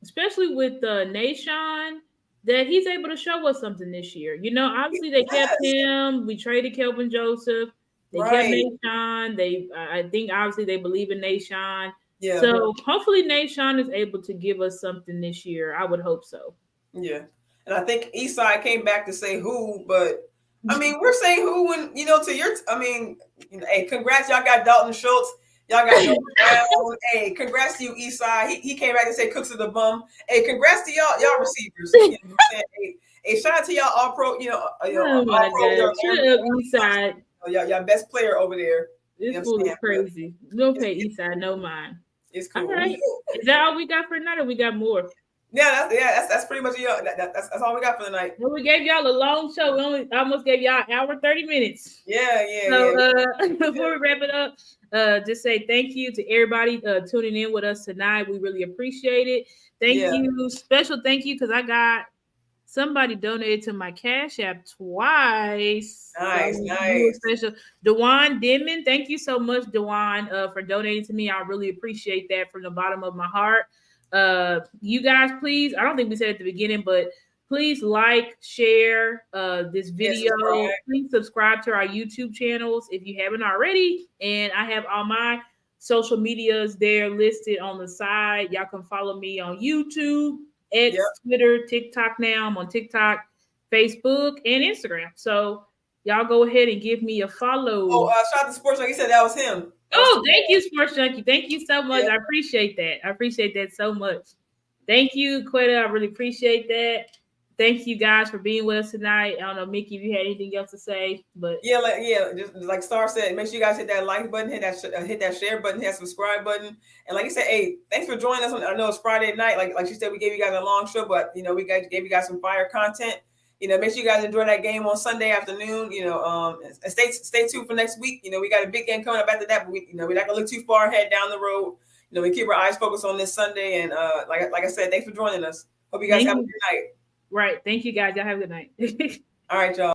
especially with Nashawn, that he's able to show us something this year. You know, obviously they kept him. We traded Kelvin Joseph. They kept Nashawn. I think obviously they believe in Nashawn. Yeah. So hopefully Nashawn is able to give us something this year. I would hope so. Yeah. And I think Eastside came back to say who, but I mean, we're saying who when, you know, to your, I mean, you know, hey, congrats. Y'all got Dalton Schultz. Y'all got Brown. Hey, congrats to you, Eastside. He came back to say Cooks of the bum. Hey, congrats to y'all receivers. You know what I'm saying? Hey, shout out to y'all all pro, oh my God. Shut up, Eastside. Y'all best player over there. This fool is crazy. No pay Eastside, no mind. It's cool. All right. Is that all we got for tonight, or we got more? That's pretty much that's all we got for the night. Well, we gave y'all a long show. We almost gave y'all an hour 30 minutes. Before we wrap it up, just say thank you to everybody tuning in with us tonight. We really appreciate it. Thank you, special thank you, because I got somebody donated to my Cash App twice. Nice. Special Dewan Denman, thank you so much, Dewan, for donating to me. I really appreciate that from the bottom of my heart. You guys, please, I don't think we said at the beginning, but please like, share this video. Please subscribe to our YouTube channels if you haven't already. And I have all my social medias there listed on the side. Y'all can follow me on YouTube, X, Twitter, TikTok now. I'm on TikTok, Facebook, and Instagram. So y'all go ahead and give me a follow. Oh, shout out to Sports Junkie. He said that was him. Thank you, Sports Junkie. Thank you so much. I appreciate that. I appreciate that so much. Thank you, Quetta. I really appreciate that. Thank you guys for being with us tonight. I don't know, Mickey, if you had anything else to say, but just like Star said, make sure you guys hit that like button, hit that share button, hit that subscribe button, and like you said, hey, thanks for joining us. I know it's Friday night, like she said, we gave you guys a long show, but you know, we gave you guys some fire content. You know, make sure you guys enjoy that game on Sunday afternoon. You know, and stay tuned for next week. You know, we got a big game coming up after that, but we're not gonna look too far ahead down the road. You know, we keep our eyes focused on this Sunday, and like I said, thanks for joining us. Hope you guys have a good night. Right. Thank you guys. Y'all have a good night. All right, y'all.